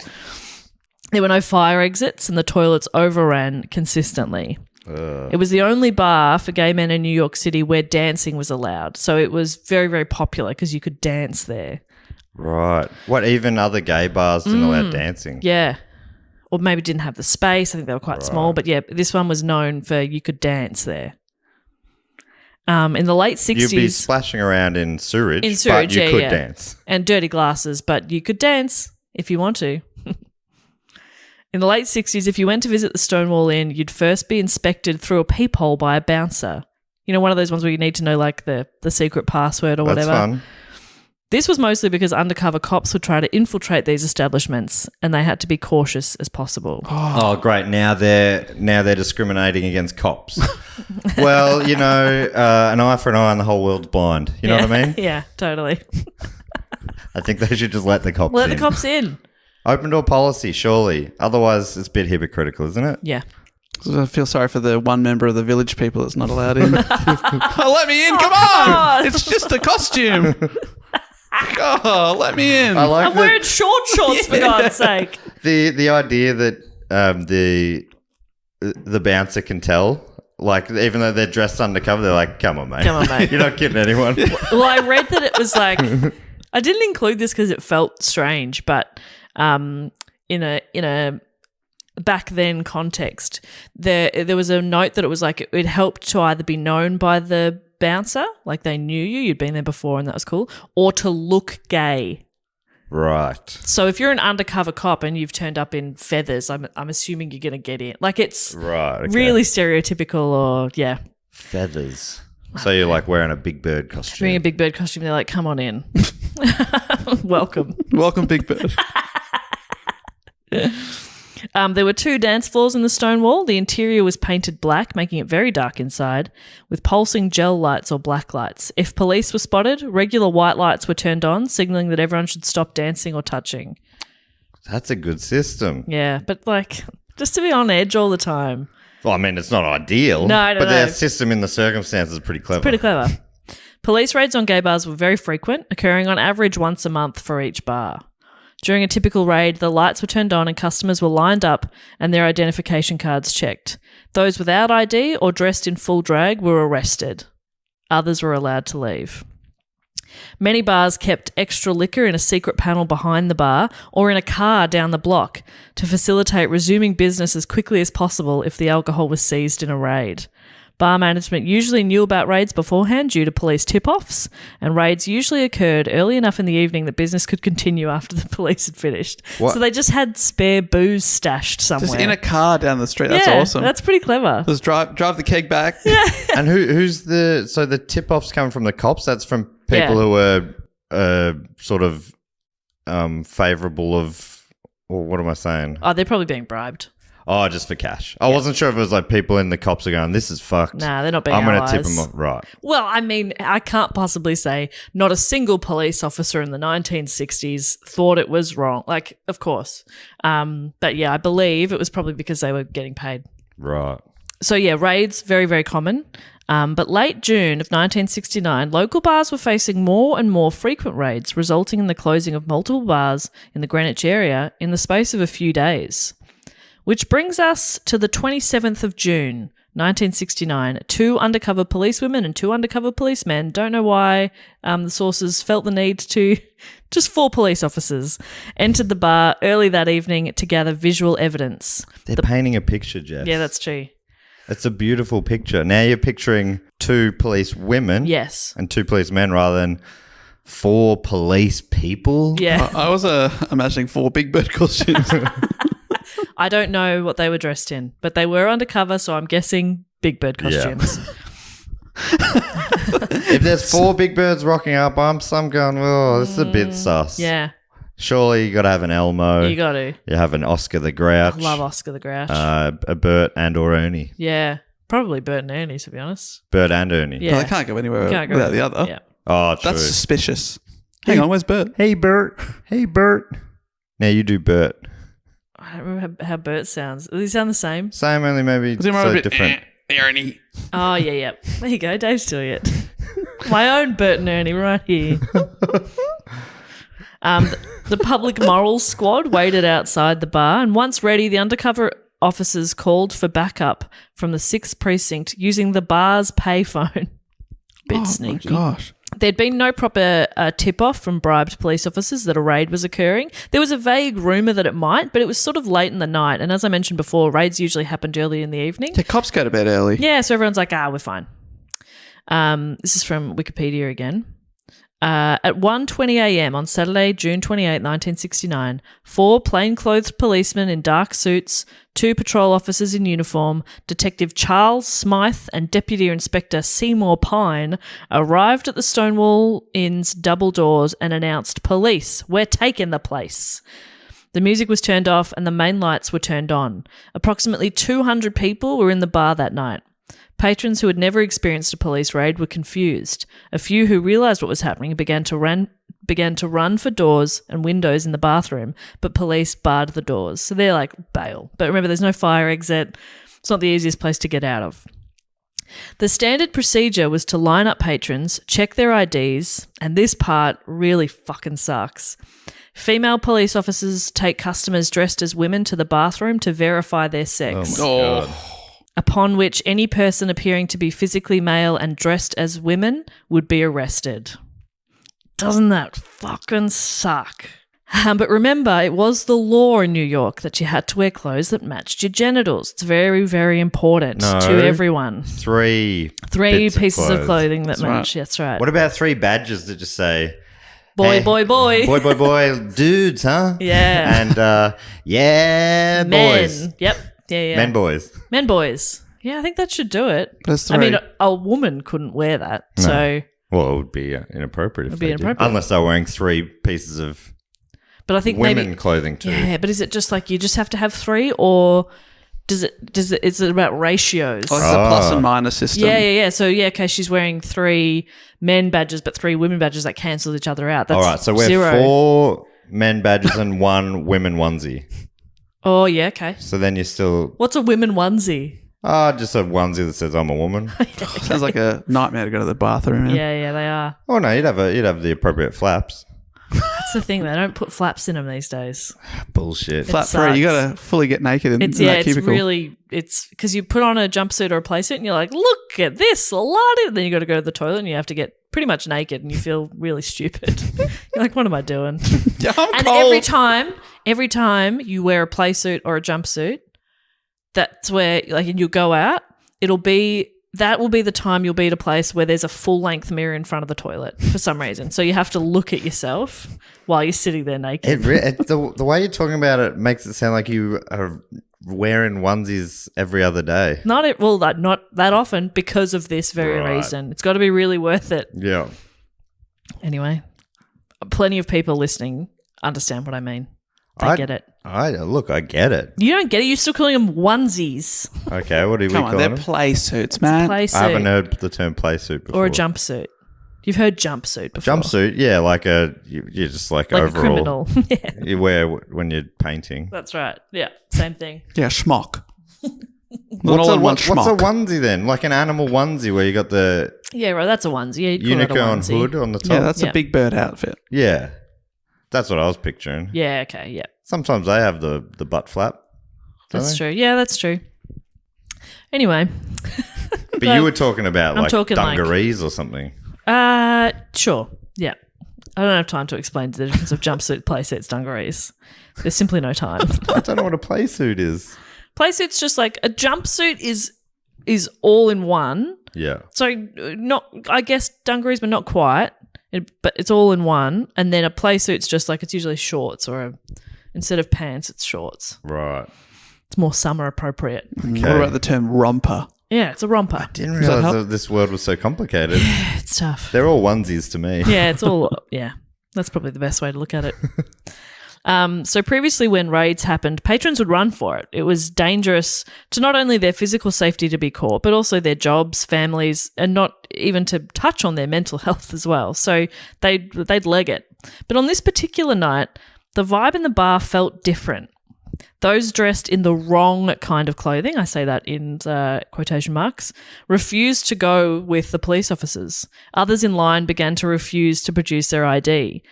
There were no fire exits and the toilets overran consistently. It was the only bar for gay men in New York City where dancing was allowed. So it was very, very popular because you could dance there. Right. What, even other gay bars didn't allow dancing? Yeah. Or maybe didn't have the space. I think they were quite small. But yeah, this one was known for you could dance there. In the late 60s. You'd be splashing around in sewage, but you could dance. And dirty glasses, but you could dance if you want to. In the late 60s, if you went to visit the Stonewall Inn, you'd first be inspected through a peephole by a bouncer. You know, one of those ones where you need to know like the secret password or whatever. That's fun. This was mostly because undercover cops would try to infiltrate these establishments and they had to be cautious as possible. Oh, great. Now they're discriminating against cops. Well, an eye for an eye and the whole world's blind. You know what I mean? Yeah, totally. I think they should just let the cops in. Let the cops in. Open door policy, surely. Otherwise, it's a bit hypocritical, isn't it? Yeah. I feel sorry for the one member of the village people that's not allowed in. Let me in. Come on. It's just a costume. Oh, let me in. I'm wearing shorts, for God's sake. The idea that the bouncer can tell, like, even though they're dressed undercover, they're like, come on, mate. You're not kidding anyone. Well, I read that it was like, I didn't include this because it felt strange, but in a back then context, there was a note that it was like it helped to either be known by the bouncer, like they knew you'd been there before and that was cool, or to look gay. Right. So if you're an undercover cop and you've turned up in feathers, I'm assuming you're going to get in. Like it's really stereotypical or, yeah. Feathers. So you're like wearing a Big Bird costume. Wearing a Big Bird costume. They're like, come on in. Welcome. Welcome, Big Bird. There were 2 dance floors in the Stonewall. The interior was painted black, making it very dark inside, with pulsing gel lights or black lights. If police were spotted, regular white lights were turned on, signalling that everyone should stop dancing or touching. That's a good system. Yeah, but like, just to be on edge all the time. Well, I mean, it's not ideal. No. But their system in the circumstances is pretty clever. It's pretty clever. Police raids on gay bars were very frequent, occurring on average once a month for each bar. During a typical raid, the lights were turned on and customers were lined up and their identification cards checked. Those without ID or dressed in full drag were arrested. Others were allowed to leave. Many bars kept extra liquor in a secret panel behind the bar or in a car down the block to facilitate resuming business as quickly as possible if the alcohol was seized in a raid. Bar management usually knew about raids beforehand due to police tip-offs, and raids usually occurred early enough in the evening that business could continue after the police had finished. What? So they just had spare booze stashed somewhere. Just in a car down the street. That's awesome. That's pretty clever. Just drive the keg back. And who's the tip-offs come from the cops? That's from people who are sort of favourable of, or what am I saying? Oh, they're probably being bribed. Oh, just for cash. I wasn't sure if it was like people in the cops are going, this is fucked. Nah, they're not being I'm going to allies. tip them off. Right. Well, I mean, I can't possibly say not a single police officer in the 1960s thought it was wrong. Like, of course. But yeah, I believe it was probably because they were getting paid. Right. So yeah, raids, very, very common. But late June of 1969, local bars were facing more and more frequent raids, resulting in the closing of multiple bars in the Greenwich area in the space of a few days. Which brings us to the 27th of June, 1969. 2 undercover policewomen and 2 undercover policemen, don't know why the sources felt the need to, just 4 police officers, entered the bar early that evening to gather visual evidence. They're painting a picture, Jess. Yeah, that's true. It's a beautiful picture. Now you're picturing 2 police women Yes. and 2 police men rather than 4 police people. Yeah. I was imagining 4 Big Bird costumes. I don't know what they were dressed in, but they were undercover, so I'm guessing Big Bird costumes. If there's 4 Big Birds rocking up, I'm going, oh, this is a bit sus. Yeah. Surely you got to have an Elmo. You got to. You have an Oscar the Grouch. I love Oscar the Grouch. A Bert and or Ernie. Yeah. Probably Bert and Ernie, to be honest. Bert and Ernie. Yeah. Well, they can't go anywhere Can't go without the other. Yeah. Oh, true. That's suspicious. Hang on, where's Bert? Hey, Bert. Hey, Bert. Now you do Bert. I don't remember how Bert sounds. Do they sound the same? Same, only maybe Does it so a bit different. Ernie. Oh, yeah. There you go. Dave's doing it. My own Bert and Ernie right here. The public morals squad waited outside the bar, and once ready, the undercover officers called for backup from the 6th precinct using the bar's payphone. Bit sneaky. Oh, my gosh. There'd been no proper tip-off from bribed police officers that a raid was occurring. There was a vague rumour that it might, but it was sort of late in the night. And as I mentioned before, raids usually happened early in the evening. The cops go to bed early. Yeah, so everyone's like, we're fine. This is from Wikipedia again. At 1:20 a.m. on Saturday, June 28, 1969, 4 plainclothes policemen in dark suits, 2 patrol officers in uniform, Detective Charles Smythe and Deputy Inspector Seymour Pine arrived at the Stonewall Inn's double doors and announced, "Police, we're taking the place." The music was turned off and the main lights were turned on. Approximately 200 people were in the bar that night. Patrons who had never experienced a police raid were confused. A few who realised what was happening began to run for doors and windows in the bathroom, but police barred the doors. So they're like, bail. But remember, there's no fire exit. It's not the easiest place to get out of. The standard procedure was to line up patrons, check their IDs, and this part really fucking sucks. Female police officers take customers dressed as women to the bathroom to verify their sex. Oh, my God. Upon which any person appearing to be physically male and dressed as women would be arrested. Doesn't that fucking suck? But remember, it was the law in New York that you had to wear clothes that matched your genitals. It's very, very important to everyone. 3 pieces of clothing that match. right. That's right. What about 3 badges that just say, Boy. Boy, dudes, huh? Yeah. And Men. boys. Yep. Yeah. Men, boys. Men, boys. Yeah, I think that should do it. That's I mean, right. a woman couldn't wear that. So, Well, it would be inappropriate if be they did. inappropriate. Unless they're wearing 3 pieces of but I think women maybe clothing too. Yeah, but is it just like you just have to have 3, or is it about ratios? Oh, it's a plus and minus system. Yeah. So okay, she's wearing 3 men badges, but 3 women badges that cancels each other out. That's All right, so we're 0. 4 men badges and 1 women onesie. Oh yeah, okay. So then you're still What's a women onesie? just a onesie that says I'm a woman. Sounds like a nightmare to go to the bathroom in. Yeah, they are. Oh no, you'd have the appropriate flaps. That's the thing. They don't put flaps in them these days. Bullshit. Flap sucks. free. You got to fully get naked in It's that cubicle. it's because you put on a jumpsuit or a playsuit and you're like, look at this, a lot of. Then you got to go to the toilet and you have to get pretty much naked and you feel really stupid. You're like, what am I doing? Yeah, I'm And cold. every time you wear a playsuit or a jumpsuit, that's where like and you go out, that will be the time you'll be at a place where there's a full-length mirror in front of the toilet for some reason. So you have to look at yourself while you're sitting there naked. The way you're talking about it makes it sound like you are wearing onesies every other day. Not that often because of this very Right. reason. It's got to be really worth it. Yeah. Anyway, plenty of people listening understand what I mean. They get it. I get it. You don't get it. You're still calling them onesies. Okay, what do we Come call on, they're them? play suits, man. Playsuit I haven't heard the term playsuit before. or a jumpsuit. You've heard jumpsuit before. Jumpsuit, yeah, you're just like like overall. a criminal. Yeah, You wear when you're painting. that's right. Yeah, same thing. Yeah, schmock. What's a schmock. onesie then? Like an animal onesie where you got the Yeah, right. That's a onesie. Yeah, you'd call unicorn it a onesie. hood on the top? Yeah, that's Yeah. a big bird outfit. Yeah. That's what I was picturing. Yeah. Okay. Yeah, Sometimes they have the butt flap. don't that's they? true. Yeah, that's true. Anyway, But you were talking about I'm like talking like- dungarees or something. sure. Yeah, I don't have time to explain the difference of jumpsuit, playsuits, dungarees. There's simply no time. I don't know what a playsuit is. Playsuit's just like a jumpsuit is all in one. Yeah. So not, I guess dungarees, but not quite. But it's all in one. And then a playsuit's just like it's usually shorts instead of pants, it's shorts. Right. It's more summer appropriate. Okay. What about the term romper? Yeah, it's a romper. Didn't that realize help? that this word was so complicated. It's tough. They're all onesies to me. Yeah, it's all, yeah. That's probably the best way to look at it. So previously when raids happened, patrons would run for it. It was dangerous to not only their physical safety to be caught, but also their jobs, families, and not even to touch on their mental health as well. So they'd leg it. But on this particular night, the vibe in the bar felt different. Those dressed in the wrong kind of clothing, I say that in quotation marks, refused to go with the police officers. Others in line began to refuse to produce their ID.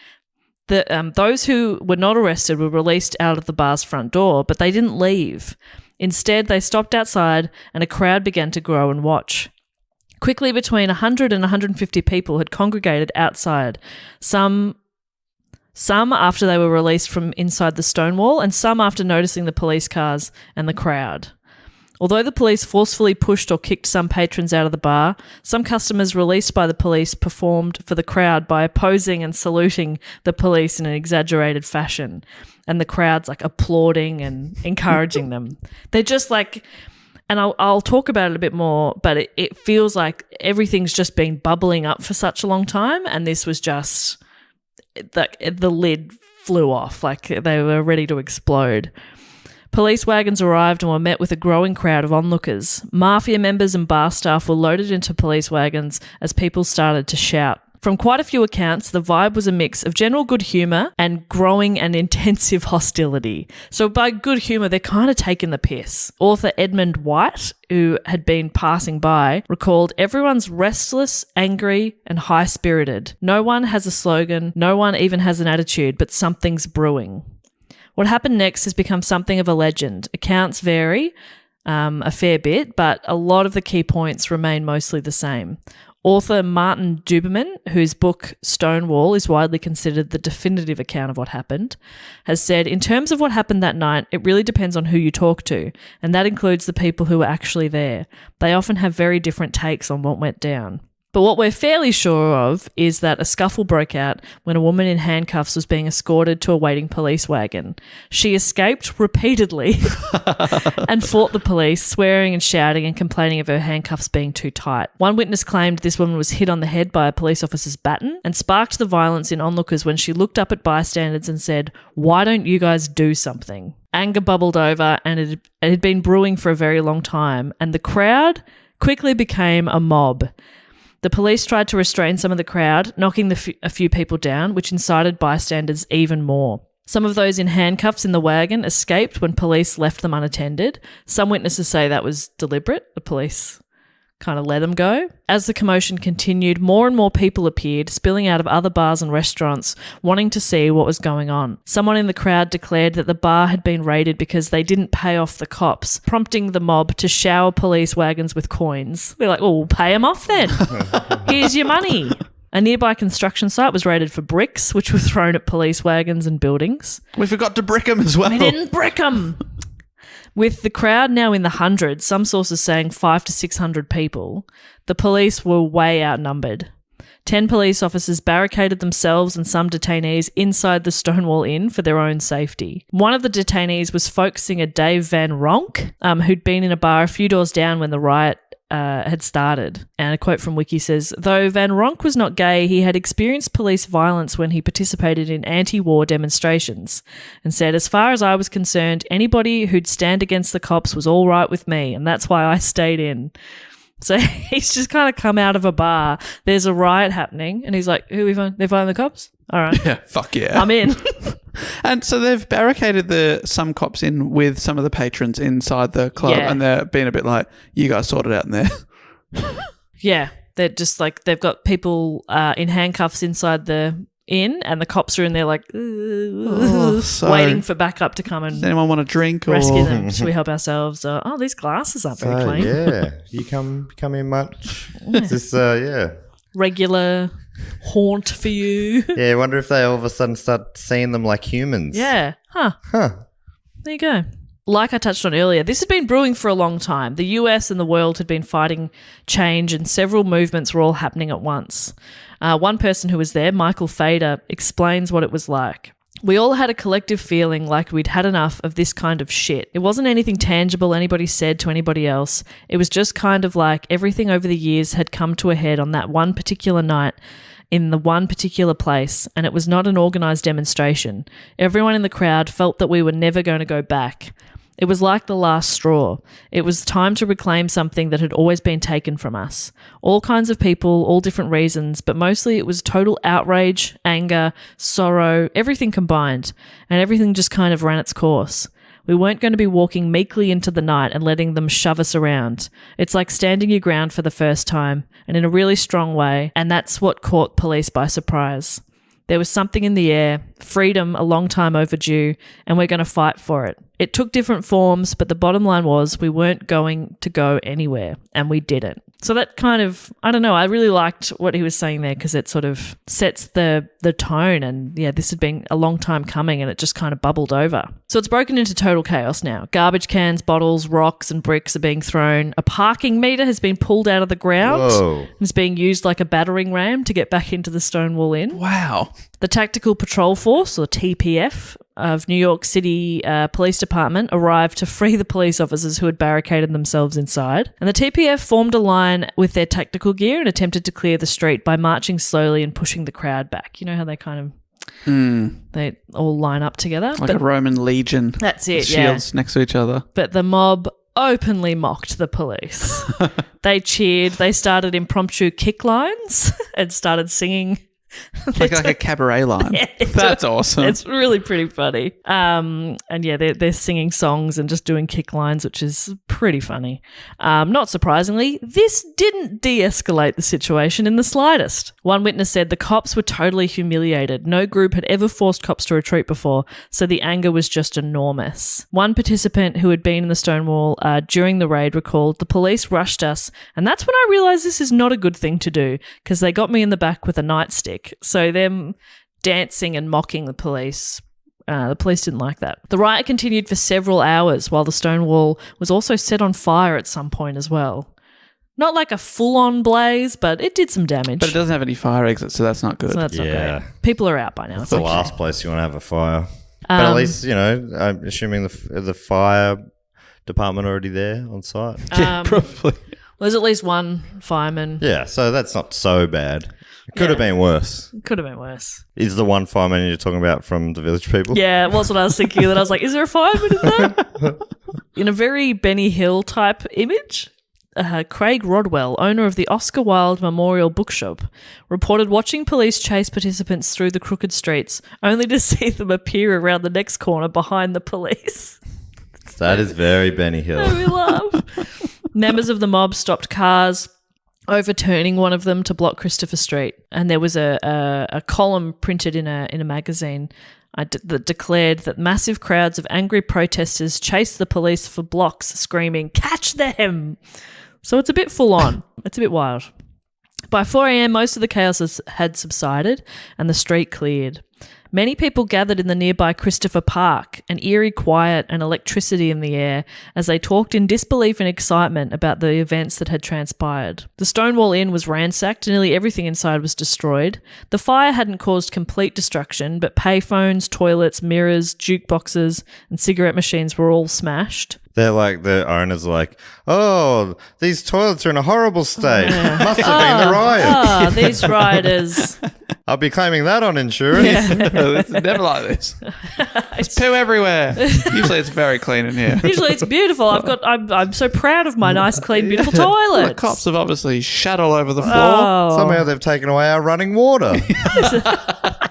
Those who were not arrested were released out of the bar's front door, but they didn't leave. Instead, they stopped outside and a crowd began to grow and watch. Quickly, between 100 and 150 people had congregated outside, some after they were released from inside the Stonewall and some after noticing the police cars and the crowd. Although the police forcefully pushed or kicked some patrons out of the bar, some customers released by the police performed for the crowd by opposing and saluting the police in an exaggerated fashion. And the crowd's like applauding and encouraging them. They're just like, and I'll talk about it a bit more, but it feels like everything's just been bubbling up for such a long time. And this was just, the lid flew off, like they were ready to explode. Police wagons arrived and were met with a growing crowd of onlookers. Mafia members and bar staff were loaded into police wagons as people started to shout. From quite a few accounts, the vibe was a mix of general good humour and growing and intensive hostility. So by good humour, they're kind of taking the piss. Author Edmund White, who had been passing by, recalled, "Everyone's restless, angry, and high-spirited. No one has a slogan, no one even has an attitude, but something's brewing." What happened next has become something of a legend. Accounts vary a fair bit, but a lot of the key points remain mostly the same. Author Martin Duberman, whose book Stonewall is widely considered the definitive account of what happened, has said, "In terms of what happened that night, it really depends on who you talk to, and that includes the people who were actually there. They often have very different takes on what went down. But what we're fairly sure of is that a scuffle broke out when a woman in handcuffs was being escorted to a waiting police wagon. She escaped repeatedly and fought the police, swearing and shouting and complaining of her handcuffs being too tight. One witness claimed this woman was hit on the head by a police officer's baton and sparked the violence in onlookers when she looked up at bystanders and said, "Why don't you guys do something?" Anger bubbled over, and it had been brewing for a very long time, and the crowd quickly became a mob. The police tried to restrain some of the crowd, knocking a few people down, which incited bystanders even more. Some of those in handcuffs in the wagon escaped when police left them unattended. Some witnesses say that was deliberate. The police kind of let them go. As the commotion continued, more and more people appeared, spilling out of other bars and restaurants, wanting to see what was going on. Someone in the crowd declared that the bar had been raided because they didn't pay off the cops, prompting the mob to shower police wagons with coins. They're like, "Oh, we'll pay them off then. Here's your money." A nearby construction site was raided for bricks, which were thrown at police wagons and buildings. We forgot to brick them as well. We didn't brick them. With the crowd now in the hundreds, some sources saying 500 to 600 people, the police were way outnumbered. 10 police officers barricaded themselves and some detainees inside the Stonewall Inn for their own safety. One of the detainees was folk singer Dave Van Ronk, who'd been in a bar a few doors down when the riot had started. And a quote from Wiki says, "Though Van Ronk was not gay, he had experienced police violence when he participated in anti-war demonstrations, and said, as far as I was concerned, anybody who'd stand against the cops was all right with me, and that's why I stayed in." So he's just kind of come out of a bar. There's a riot happening, and he's like, "Who we find? They're fighting the cops? All right. Yeah, fuck yeah. I'm in." And so they've barricaded some cops in with some of the patrons inside the club, and they're being a bit like, "You guys sort it out in there." Yeah, they're just like, they've got people in handcuffs inside the inn, and the cops are in there like, waiting for backup to come and does anyone want a drink or rescue them. Should we help ourselves? Oh, these glasses aren't very clean. Yeah, you come in much? Is this regular haunt for you? Yeah, I wonder if they all of a sudden start seeing them like humans. Yeah. Huh. There you go. Like I touched on earlier, this had been brewing for a long time. The US and the world had been fighting change, and several movements were all happening at once. One person who was there, Michael Fader, explains what it was like. "We all had a collective feeling like we'd had enough of this kind of shit. It wasn't anything tangible anybody said to anybody else. It was just kind of like everything over the years had come to a head on that one particular night in the one particular place, and it was not an organised demonstration. Everyone in the crowd felt that we were never going to go back. It was like the last straw. It was time to reclaim something that had always been taken from us. All kinds of people, all different reasons, but mostly it was total outrage, anger, sorrow, everything combined, and everything just kind of ran its course. We weren't going to be walking meekly into the night and letting them shove us around. It's like standing your ground for the first time, and in a really strong way, and that's what caught police by surprise. There was something in the air, freedom a long time overdue, and we're going to fight for it. It took different forms, but the bottom line was we weren't going to go anywhere, and we didn't." So that kind of, I don't know, I really liked what he was saying there because it sort of sets the tone, and yeah, this had been a long time coming and it just kind of bubbled over. So it's broken into total chaos now. Garbage cans, bottles, rocks and bricks are being thrown. A parking meter has been pulled out of the ground. Whoa. And is being used like a battering ram to get back into the Stonewall Inn. Wow. The Tactical Patrol Force, or TPF, of New York City Police Department arrived to free the police officers who had barricaded themselves inside. And the TPF formed a line with their tactical gear and attempted to clear the street by marching slowly and pushing the crowd back. You know how they kind of, they all line up together? Like a Roman legion. That's it, Shields next to each other. But the mob openly mocked the police. They cheered. They started impromptu kick lines and started singing. like a cabaret line. Yeah, that's awesome. It's really pretty funny. And yeah, they're singing songs and just doing kick lines, which is pretty funny. Not surprisingly, this didn't de-escalate the situation in the slightest. One witness said the cops were totally humiliated. No group had ever forced cops to retreat before, so the anger was just enormous. One participant who had been in the Stonewall during the raid recalled, "The police rushed us, and that's when I realised this is not a good thing to do, because they got me in the back with a nightstick." So them dancing and mocking the police didn't like that. The riot continued for several hours while the Stonewall was also set on fire at some point as well. Not like a full-on blaze, but it did some damage. But it doesn't have any fire exits, so that's not good. So that's not Yeah. great. People are out by now. It's the last place you want to have a fire. But at least, I'm assuming the fire department already there on site. Yeah, probably. There's at least one fireman. Yeah, so that's not so bad. It could have been worse. Could have been worse. Is the one fireman you're talking about from the Village People? Yeah, that's what I was thinking. That I was like, is there a fireman in that? In a very Benny Hill type image, Craig Rodwell, owner of the Oscar Wilde Memorial Bookshop, reported watching police chase participants through the crooked streets, only to see them appear around the next corner behind the police. That is very Benny Hill. We laugh. Members of the mob stopped cars, overturning one of them to block Christopher Street, and there was a column printed in a magazine that declared that massive crowds of angry protesters chased the police for blocks, screaming, "Catch them!" So it's a bit full on. It's a bit wild. By 4 a.m, most of the chaos had subsided and the street cleared. Many people gathered in the nearby Christopher Park, an eerie quiet and electricity in the air as they talked in disbelief and excitement about the events that had transpired. The Stonewall Inn was ransacked and nearly everything inside was destroyed. The fire hadn't caused complete destruction, but payphones, toilets, mirrors, jukeboxes and cigarette machines were all smashed. They're like, the owners are like, oh, these toilets are in a horrible state. Must have been the riots. These rioters. I'll be claiming that on insurance. It's never like this. There's poo everywhere. Usually it's very clean in here. Usually it's beautiful. I'm so proud of my nice, clean, beautiful toilets. The cops have obviously shat all over the floor. Oh, Somehow they've taken away our running water.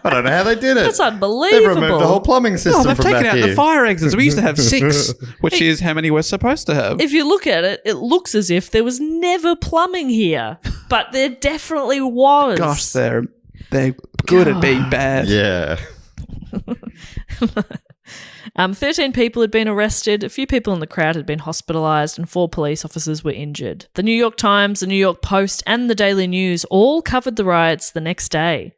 I don't know how they did it. that's unbelievable. They've removed the whole plumbing system Oh, they've from taken back out here. the fire exits. We used to have 6, which is how many we're supposed to have. If you look at it, it looks as if there was never plumbing here, but there definitely was. Gosh, they're good at being bad. Yeah. 13 people had been arrested, a few people in the crowd had been hospitalised, and 4 police officers were injured. The New York Times, the New York Post, and the Daily News all covered the riots the next day.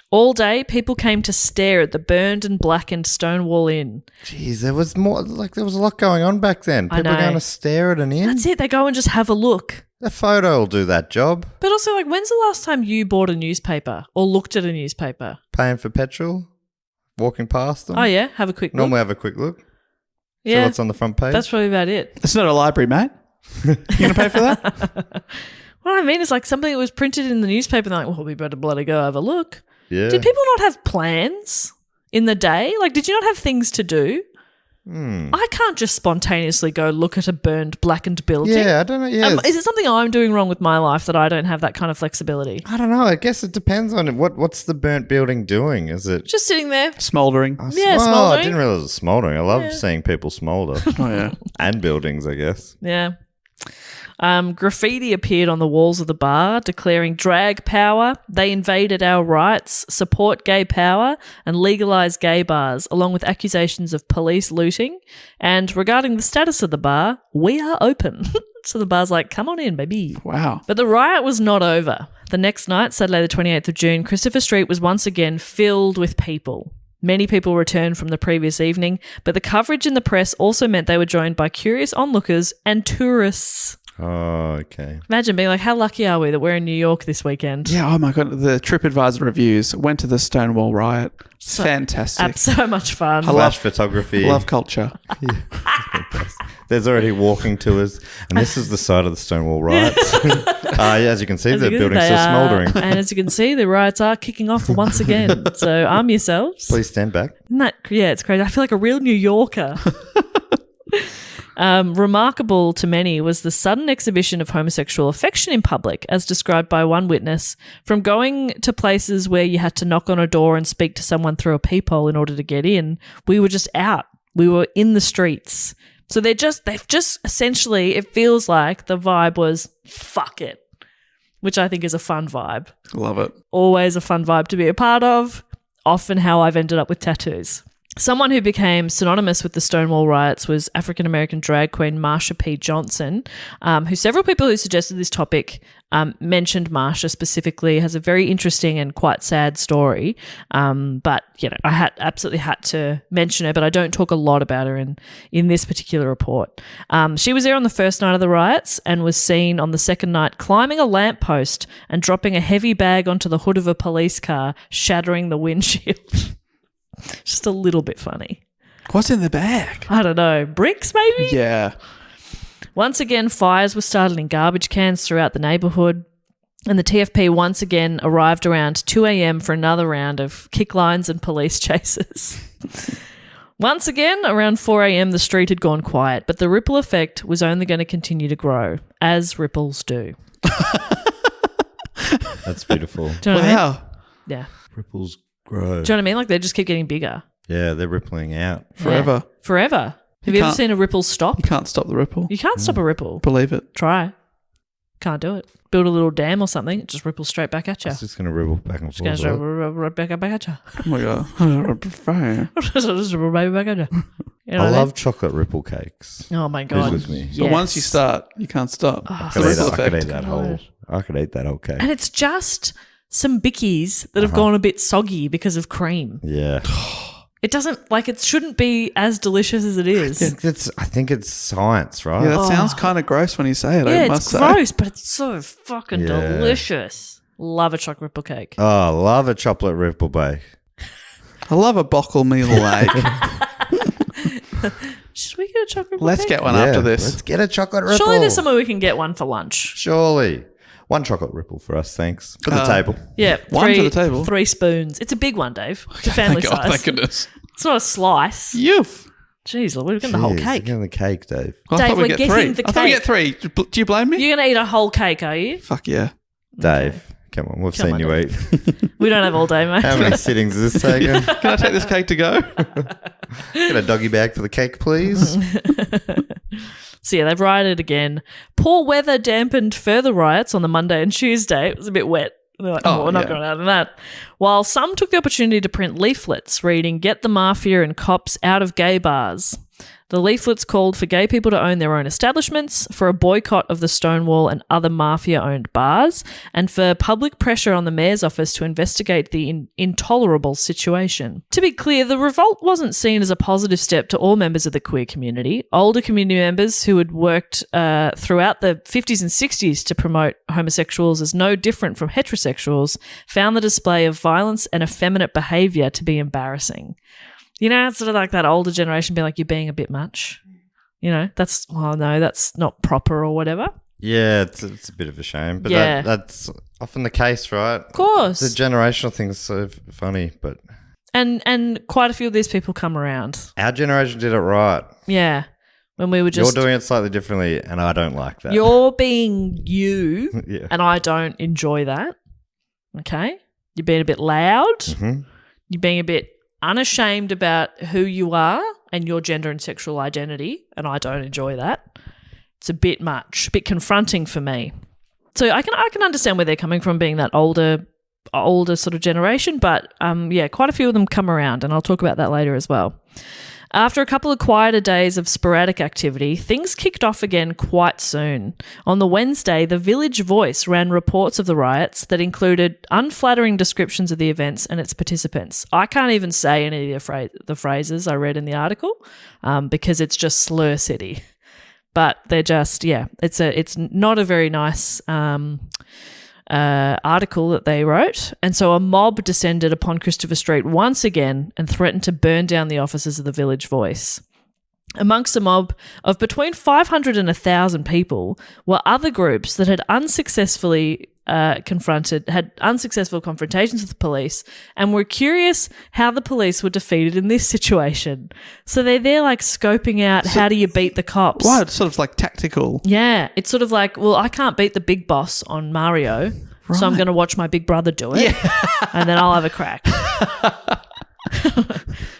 All day, people came to stare at the burned and blackened Stonewall Inn. Jeez, there was a lot going on back then. I People know. are going to stare at an inn. That's it, they go and just have a look. A photo will do that job. But also, like, when's the last time you bought a newspaper or looked at a newspaper? Paying for petrol, walking past them. Oh, yeah? Have a quick look. Normally have a quick look. See Yeah, what's on the front page. that's probably about it. It's not a library, mate. You going to pay for that? What I mean is, like, something that was printed in the newspaper, and they're like, well, we better bloody go have a look. Yeah. Did people not have plans in the day? Like, did you not have things to do? I can't just spontaneously go look at a burned, blackened building. Yeah, I don't know. Yeah, Is it something I'm doing wrong with my life that I don't have that kind of flexibility? I don't know. I guess it depends on it. What's the burnt building doing? Is it Just sitting there. Smouldering. Yeah, I smouldering. didn't realize it was smouldering. I love seeing people smolder. Oh, yeah. And buildings, I guess. Yeah. Graffiti appeared on the walls of the bar declaring drag power, they invaded our rights, support gay power, and legalize gay bars, along with accusations of police looting. And regarding the status of the bar, we are open. So the bar's like, come on in, baby. Wow. But the riot was not over. The next night, Saturday the 28th of June, Christopher Street was once again filled with people. Many people returned from the previous evening, but the coverage in the press also meant they were joined by curious onlookers and tourists. Oh, okay. Imagine being like, how lucky are we that we're in New York this weekend? Yeah, oh my God. The TripAdvisor reviews went to the Stonewall Riot. It's fantastic. So much fun. Flash photography. Love culture. There's already walking tours, and this is the site of the Stonewall Riots. As you can see, the building's still smouldering. And as you can see, the riots are kicking off once again. So arm yourselves. Please stand back. It's crazy. I feel like a real New Yorker. Remarkable to many was the sudden exhibition of homosexual affection in public, as described by one witness. From going to places where you had to knock on a door and speak to someone through a peephole in order to get in, we were just out. We were in the streets. So they've just essentially, it feels like the vibe was fuck it, which I think is a fun vibe. Love it. Always a fun vibe to be a part of. Often how I've ended up with tattoos. Someone who became synonymous with the Stonewall Riots was African-American drag queen Marsha P. Johnson, who several people who suggested this topic mentioned Marsha specifically, has a very interesting and quite sad story. But, I absolutely had to mention her, but I don't talk a lot about her in this particular report. She was there on the first night of the riots and was seen on the second night climbing a lamppost and dropping a heavy bag onto the hood of a police car, shattering the windshield. Just a little bit funny. What's in the bag? I don't know. Bricks, maybe? Yeah. Once again, fires were started in garbage cans throughout the neighbourhood, and the TFP once again arrived around 2 a.m. for another round of kick lines and police chases. Once again, around 4 a.m, the street had gone quiet, but the ripple effect was only going to continue to grow, as ripples do. That's beautiful. Do you know what I mean? Wow. Yeah. Ripples grow. Do you know what I mean? Like they just keep getting bigger. Yeah, they're rippling out. Forever. Yeah. Forever. Have you ever seen a ripple stop? You can't stop the ripple. You can't stop a ripple. Believe it. Try. Can't do it. Build a little dam or something. It just ripples straight back at you. It's just going to ripple back and forth. It's going to right back at you. Oh my God. Just ripple right back at you. You know I what love chocolate ripple cakes. Oh my God. Who's with me? But once you start, you can't stop. I It's the ripple could eat effect. that whole. I could eat that whole cake. And it's just some bickies that have gone a bit soggy because of cream. Yeah. It doesn't, it shouldn't be as delicious as it is. I think it's science, right? Yeah, that sounds kind of gross when you say it, I Yeah, must it's say. gross, but it's so fucking Yeah. delicious. Love a chocolate ripple cake. Oh, I love a chocolate ripple bake. I love a bockle meal lake. Should we get a chocolate ripple Let's cake? get one after this. Let's get a chocolate ripple. Surely there's somewhere we can get one for lunch. Surely. One chocolate ripple for us, thanks. For the table. Yeah. One for the table? 3 spoons. It's a big one, Dave. It's a family Thank God, size. thank goodness. It's not a slice. You've. Jeez, we're getting the whole Jeez, cake. You're getting the cake, Dave. I Dave, thought we're we'd get getting three. the I thought we cake. get 3. Do you blame me? You're going to eat a whole cake, are you? Fuck yeah. Dave, come on. We've Come seen on, you eat. We don't have all day, mate. How many sittings is this taking? Can I take this cake to go? Get a doggy bag for the cake, please. So, yeah, they've rioted again. Poor weather dampened further riots on the Monday and Tuesday. It was a bit wet. They're like, we're not going out of that. While some took the opportunity to print leaflets reading, "Get the mafia and cops out of gay bars." The leaflets called for gay people to own their own establishments, for a boycott of the Stonewall and other mafia-owned bars, and for public pressure on the mayor's office to investigate the intolerable situation. To be clear, the revolt wasn't seen as a positive step to all members of the queer community. Older community members who had worked throughout the 50s and 60s to promote homosexuals as no different from heterosexuals found the display of violence and effeminate behaviour to be embarrassing. You know, it's sort of like that older generation being like, you're being a bit much. You know, that's not proper or whatever. Yeah, it's a bit of a shame. But Yeah. that's often the case, right? Of course. The generational thing's so funny, but... And quite a few of these people come around. Our generation did it right. Yeah. When we were just... You're doing it slightly differently, and I don't like that. You're being you, Yeah. and I don't enjoy that. Okay? You're being a bit loud. Mhm. You're being a bit unashamed about who you are and your gender and sexual identity, and I don't enjoy that. It's a bit much, a bit confronting for me. So I can understand where they're coming from, being that older sort of generation, but quite a few of them come around, and I'll talk about that later as well. After a couple of quieter days of sporadic activity, things kicked off again quite soon. On the Wednesday, the Village Voice ran reports of the riots that included unflattering descriptions of the events and its participants. I can't even say any of the phrases I read in the article because it's just slur city. But they're just, it's not a very nice article that they wrote. And so a mob descended upon Christopher Street once again and threatened to burn down the offices of the Village Voice. Amongst a mob of between 500 and 1,000 people were other groups that had unsuccessful confrontations with the police and were curious how the police were defeated in this situation. So they're there scoping out how do you beat the cops. Wow, it's sort of tactical. Yeah, it's sort of like, well, I can't beat the big boss on Mario, so I'm going to watch my big brother do it, and then I'll have a crack.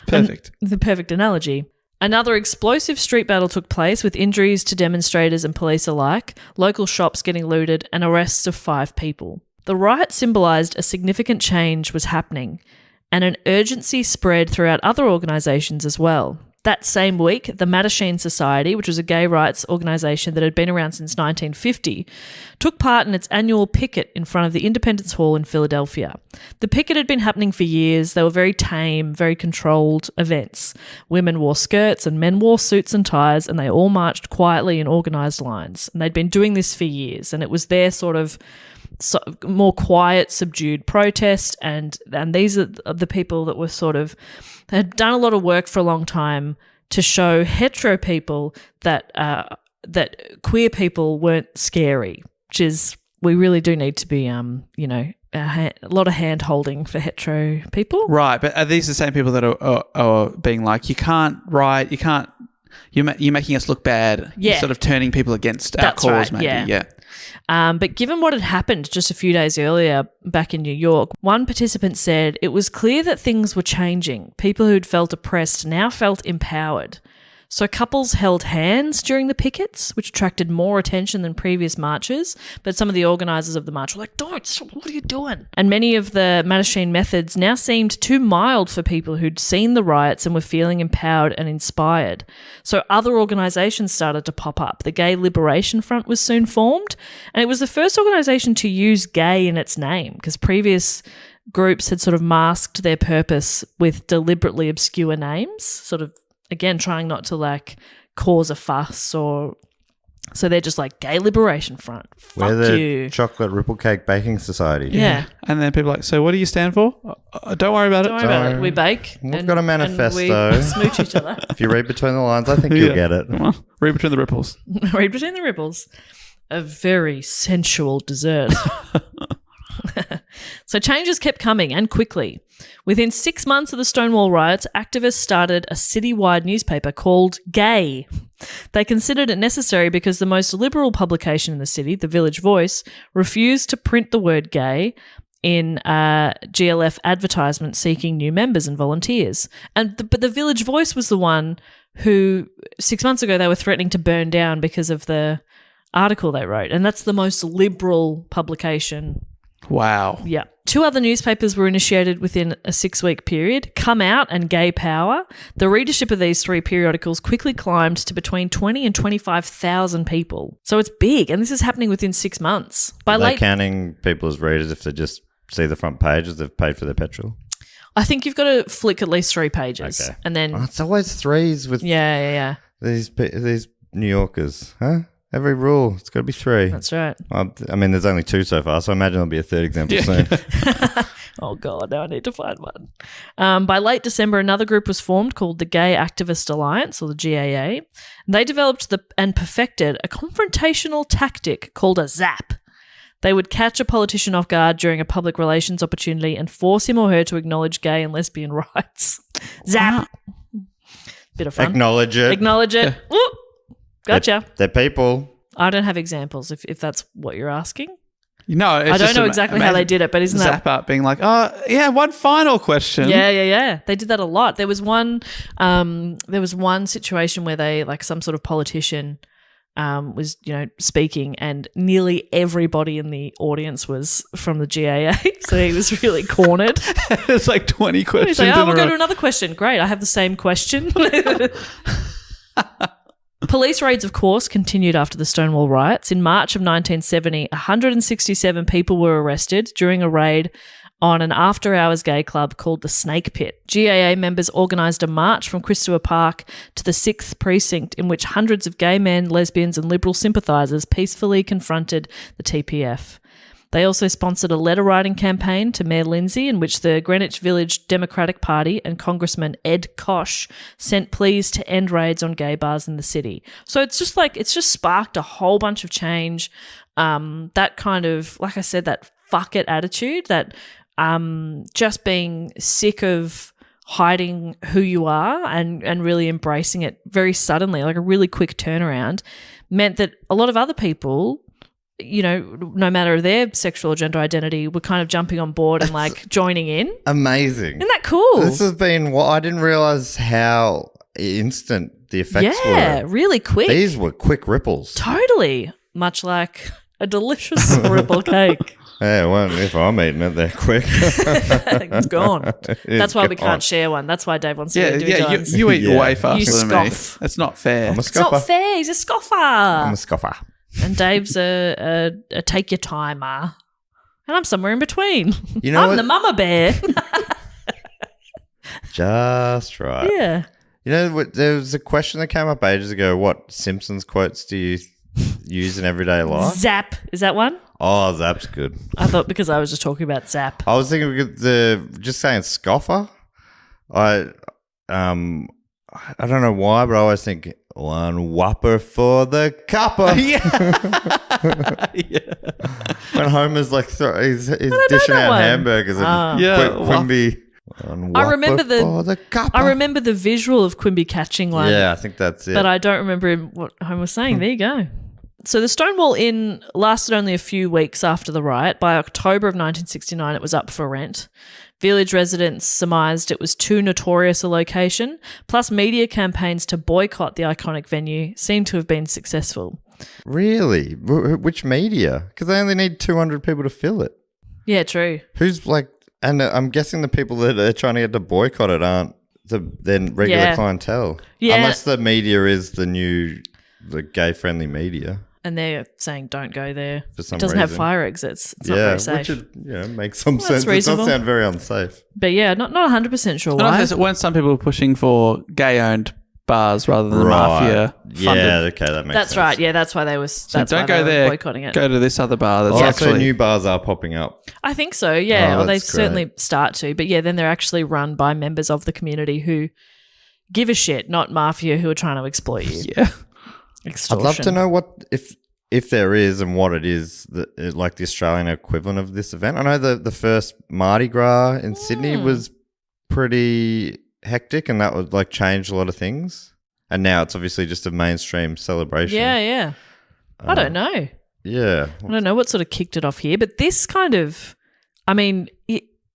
Perfect. The perfect analogy. Another explosive street battle took place with injuries to demonstrators and police alike, local shops getting looted, and arrests of 5 people. The riot symbolised a significant change was happening, and an urgency spread throughout other organisations as well. That same week, the Mattachine Society, which was a gay rights organisation that had been around since 1950, took part in its annual picket in front of the Independence Hall in Philadelphia. The picket had been happening for years. They were very tame, very controlled events. Women wore skirts and men wore suits and ties, and they all marched quietly in organised lines. And they'd been doing this for years, and it was their sort of more quiet, subdued protest, and these are the people that were sort of had done a lot of work for a long time to show hetero people that queer people weren't scary, which is we really do need to be a lot of hand holding for hetero people, right? But are these the same people that are being like, you can't riot, you can't, you're making us look bad, yeah, you're sort of turning people against our cause, right, maybe, yeah. But given what had happened just a few days earlier back in New York, one participant said it was clear that things were changing. People who'd felt oppressed now felt empowered. So couples held hands during the pickets, which attracted more attention than previous marches. But some of the organisers of the march were like, don't, stop, what are you doing? And many of the Mattachine methods now seemed too mild for people who'd seen the riots and were feeling empowered and inspired. So other organisations started to pop up. The Gay Liberation Front was soon formed, and it was the first organisation to use gay in its name, because previous groups had sort of masked their purpose with deliberately obscure names, sort of, again, trying not to like cause a fuss, or so they're just like Gay Liberation Front. We're Fuck the you. Chocolate Ripple Cake Baking Society. Yeah. And then people are like, so what do you stand for? Don't worry about it. Don't worry about it. We bake. We've got a manifesto. And we smooch each other. If you read between the lines, I think you'll get it. Well, read between the ripples. Read between the ripples. A very sensual dessert. So changes kept coming, and quickly. Within 6 months of the Stonewall Riots, activists started a citywide newspaper called Gay. They considered it necessary because the most liberal publication in the city, the Village Voice, refused to print the word gay in GLF advertisements seeking new members and volunteers. But the Village Voice was the one who 6 months ago they were threatening to burn down because of the article they wrote. And that's the most liberal publication. Wow. Yeah. 2 other newspapers were initiated within a 6-week period, Come Out and Gay Power. The readership of these 3 periodicals quickly climbed to between 20 and 25,000 people. So it's big, and this is happening within 6 months. Are they counting people as readers if they just see the front page as they've paid for their petrol? I think you've got to flick at least 3 pages. Okay. And then... Oh, it's always 3s with Yeah. These New Yorkers, huh? Every rule, it's got to be 3. That's right. I mean, there's only 2 so far, so I imagine there'll be a 3rd example soon. Oh, God, now I need to find one. By late December, another group was formed called the Gay Activist Alliance, or the GAA. And they developed and perfected a confrontational tactic called a zap. They would catch a politician off guard during a public relations opportunity and force him or her to acknowledge gay and lesbian rights. Zap. Bit of fun. Acknowledge it. Ooh. Gotcha. They're people. I don't have examples if that's what you're asking. No, I don't know exactly how they did it, but isn't that... Zap up being like, oh, yeah, one final question. Yeah. They did that a lot. There was one situation where they, like some sort of politician was, speaking, and nearly everybody in the audience was from the GAA, so he was really cornered. It's like 20 questions. He's like, we'll go to another question. Great, I have the same question. Police raids, of course, continued after the Stonewall Riots. In March of 1970, 167 people were arrested during a raid on an after-hours gay club called the Snake Pit. GAA members organised a march from Christopher Park to the 6th Precinct, in which hundreds of gay men, lesbians and Liberal sympathisers peacefully confronted the TPF. They also sponsored a letter-writing campaign to Mayor Lindsay, in which the Greenwich Village Democratic Party and Congressman Ed Koch sent pleas to end raids on gay bars in the city. So it's just sparked a whole bunch of change. That kind of, like I said, that fuck it attitude, that just being sick of hiding who you are and really embracing it very suddenly, like a really quick turnaround, meant that a lot of other people, no matter their sexual or gender identity, were kind of jumping on board and like joining in. Amazing. Isn't that cool? This has been I didn't realize how instant the effects were. Yeah, really quick. These were quick ripples. Totally. Much like a delicious ripple cake. Yeah, well, if I'm eating it, they're quick. It's gone. That's why we gone. can't share one. That's why Dave wants to do individual ones. You eat Yeah. way faster You than scoff. me. It's not fair. I'm a It's scoffer. not fair. He's a scoffer. I'm a scoffer. And Dave's a take your timer. And I'm somewhere in between. You know I'm what? the mama bear. Just right. Yeah. You know, there was a question that came up ages ago. What Simpsons quotes do you use in everyday life? Zap. Is that one? Oh, Zap's good. I thought because I was just talking about Zap. I was thinking just saying scoffer. I don't know why, but I always think one whopper for the cuppa. When Homer's like he's dishing out one. hamburgers and Quimby. I remember for the cuppa. I remember the visual of Quimby catching one. Yeah, I think that's it. But I don't remember what Homer was saying. There you go. So the Stonewall Inn lasted only a few weeks after the riot. By October of 1969, it was up for rent. Village residents surmised it was too notorious a location, plus media campaigns to boycott the iconic venue seemed to have been successful. Really? Which media? Because they only need 200 people to fill it. Yeah, true. Who's like, and I'm guessing the people that are trying to get to boycott it aren't the regular clientele. Yeah. Unless the media is the gay-friendly media. And they're saying don't go there. For some It doesn't have reason. fire exits. It's not very safe. Which makes some Well, sense. that's It does reasonable. sound very unsafe. But yeah, not 100% sure And why. also, weren't some people pushing for gay-owned bars rather than mafia funded? Yeah, okay, that makes sense. That's right. Yeah, that's why they was. So That's don't why go they were there. boycotting it. Go to this other bar. That's So actually new bars are popping up. I think so. Yeah, Oh, or they that's certainly great. start to. But yeah, then they're actually run by members of the community who give a shit, not mafia who are trying to exploit you. yeah. Extortion. I'd love to know what if there is and what it is like the Australian equivalent of this event. I know the first Mardi Gras in Sydney was pretty hectic, and that would like change a lot of things. And now it's obviously just a mainstream celebration. Yeah. I don't know. Yeah. I don't know what sort of kicked it off here, but this kind of, I mean,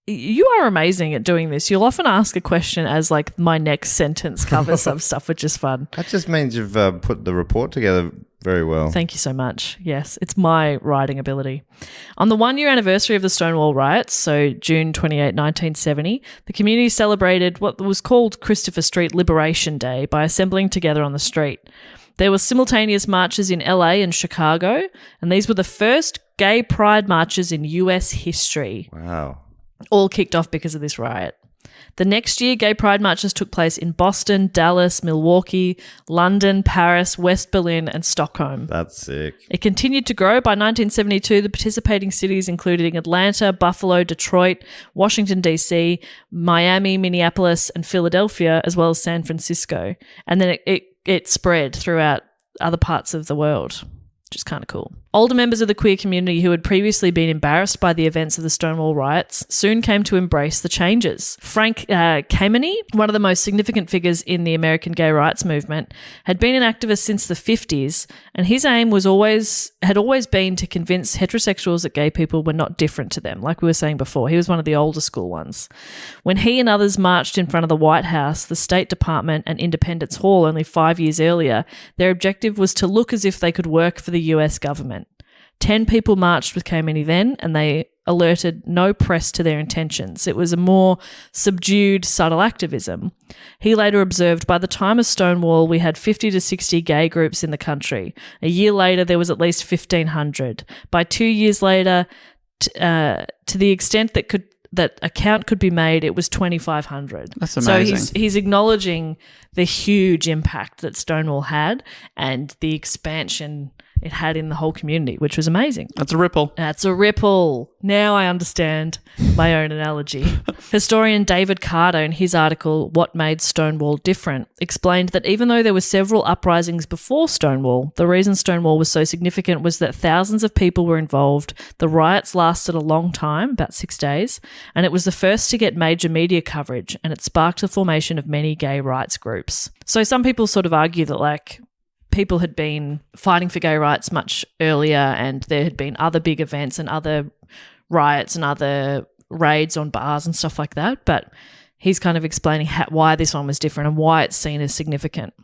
you are amazing at doing this. You'll often ask a question as like my next sentence covers some stuff, which is fun. That just means you've put the report together very well. Thank you so much. Yes, it's my writing ability. On the 1-year anniversary of the Stonewall Riots, so June 28, 1970, the community celebrated what was called Christopher Street Liberation Day by assembling together on the street. There were simultaneous marches in LA and Chicago, and these were the first gay pride marches in US history. Wow. All kicked off because of this riot. The next year, gay pride marches took place in Boston, Dallas, Milwaukee, London, Paris, West Berlin, and Stockholm. That's sick. It continued to grow. By 1972, the participating cities included Atlanta, Buffalo, Detroit, Washington, D.C., Miami, Minneapolis, and Philadelphia, as well as San Francisco. And then it spread throughout other parts of the world, which is kind of cool. Older members of the queer community who had previously been embarrassed by the events of the Stonewall Riots soon came to embrace the changes. Frank Kameny, one of the most significant figures in the American gay rights movement, had been an activist since the 50s, and his aim had always been to convince heterosexuals that gay people were not different to them, like we were saying before. He was one of the older school ones. When he and others marched in front of the White House, the State Department, and Independence Hall only 5 years earlier, their objective was to look as if they could work for the US government. 10 people marched with Kameny then, and they alerted no press to their intentions. It was a more subdued, subtle activism. He later observed, by the time of Stonewall, we had 50 to 60 gay groups in the country. A year later, there was at least 1,500. By 2 years later, to the extent that a count could be made, it was 2,500. That's amazing. So he's acknowledging the huge impact that Stonewall had and the expansion it had in the whole community, which was amazing. That's a ripple. That's a ripple. Now I understand my own analogy. Historian David Carter, in his article, What Made Stonewall Different, explained that even though there were several uprisings before Stonewall, the reason Stonewall was so significant was that thousands of people were involved. The riots lasted a long time, about 6 days, and it was the first to get major media coverage, and it sparked the formation of many gay rights groups. So some people sort of argue that, like, people had been fighting for gay rights much earlier, and there had been other big events and other riots and other raids on bars and stuff like that. But he's kind of explaining why this one was different and why it's seen as significant.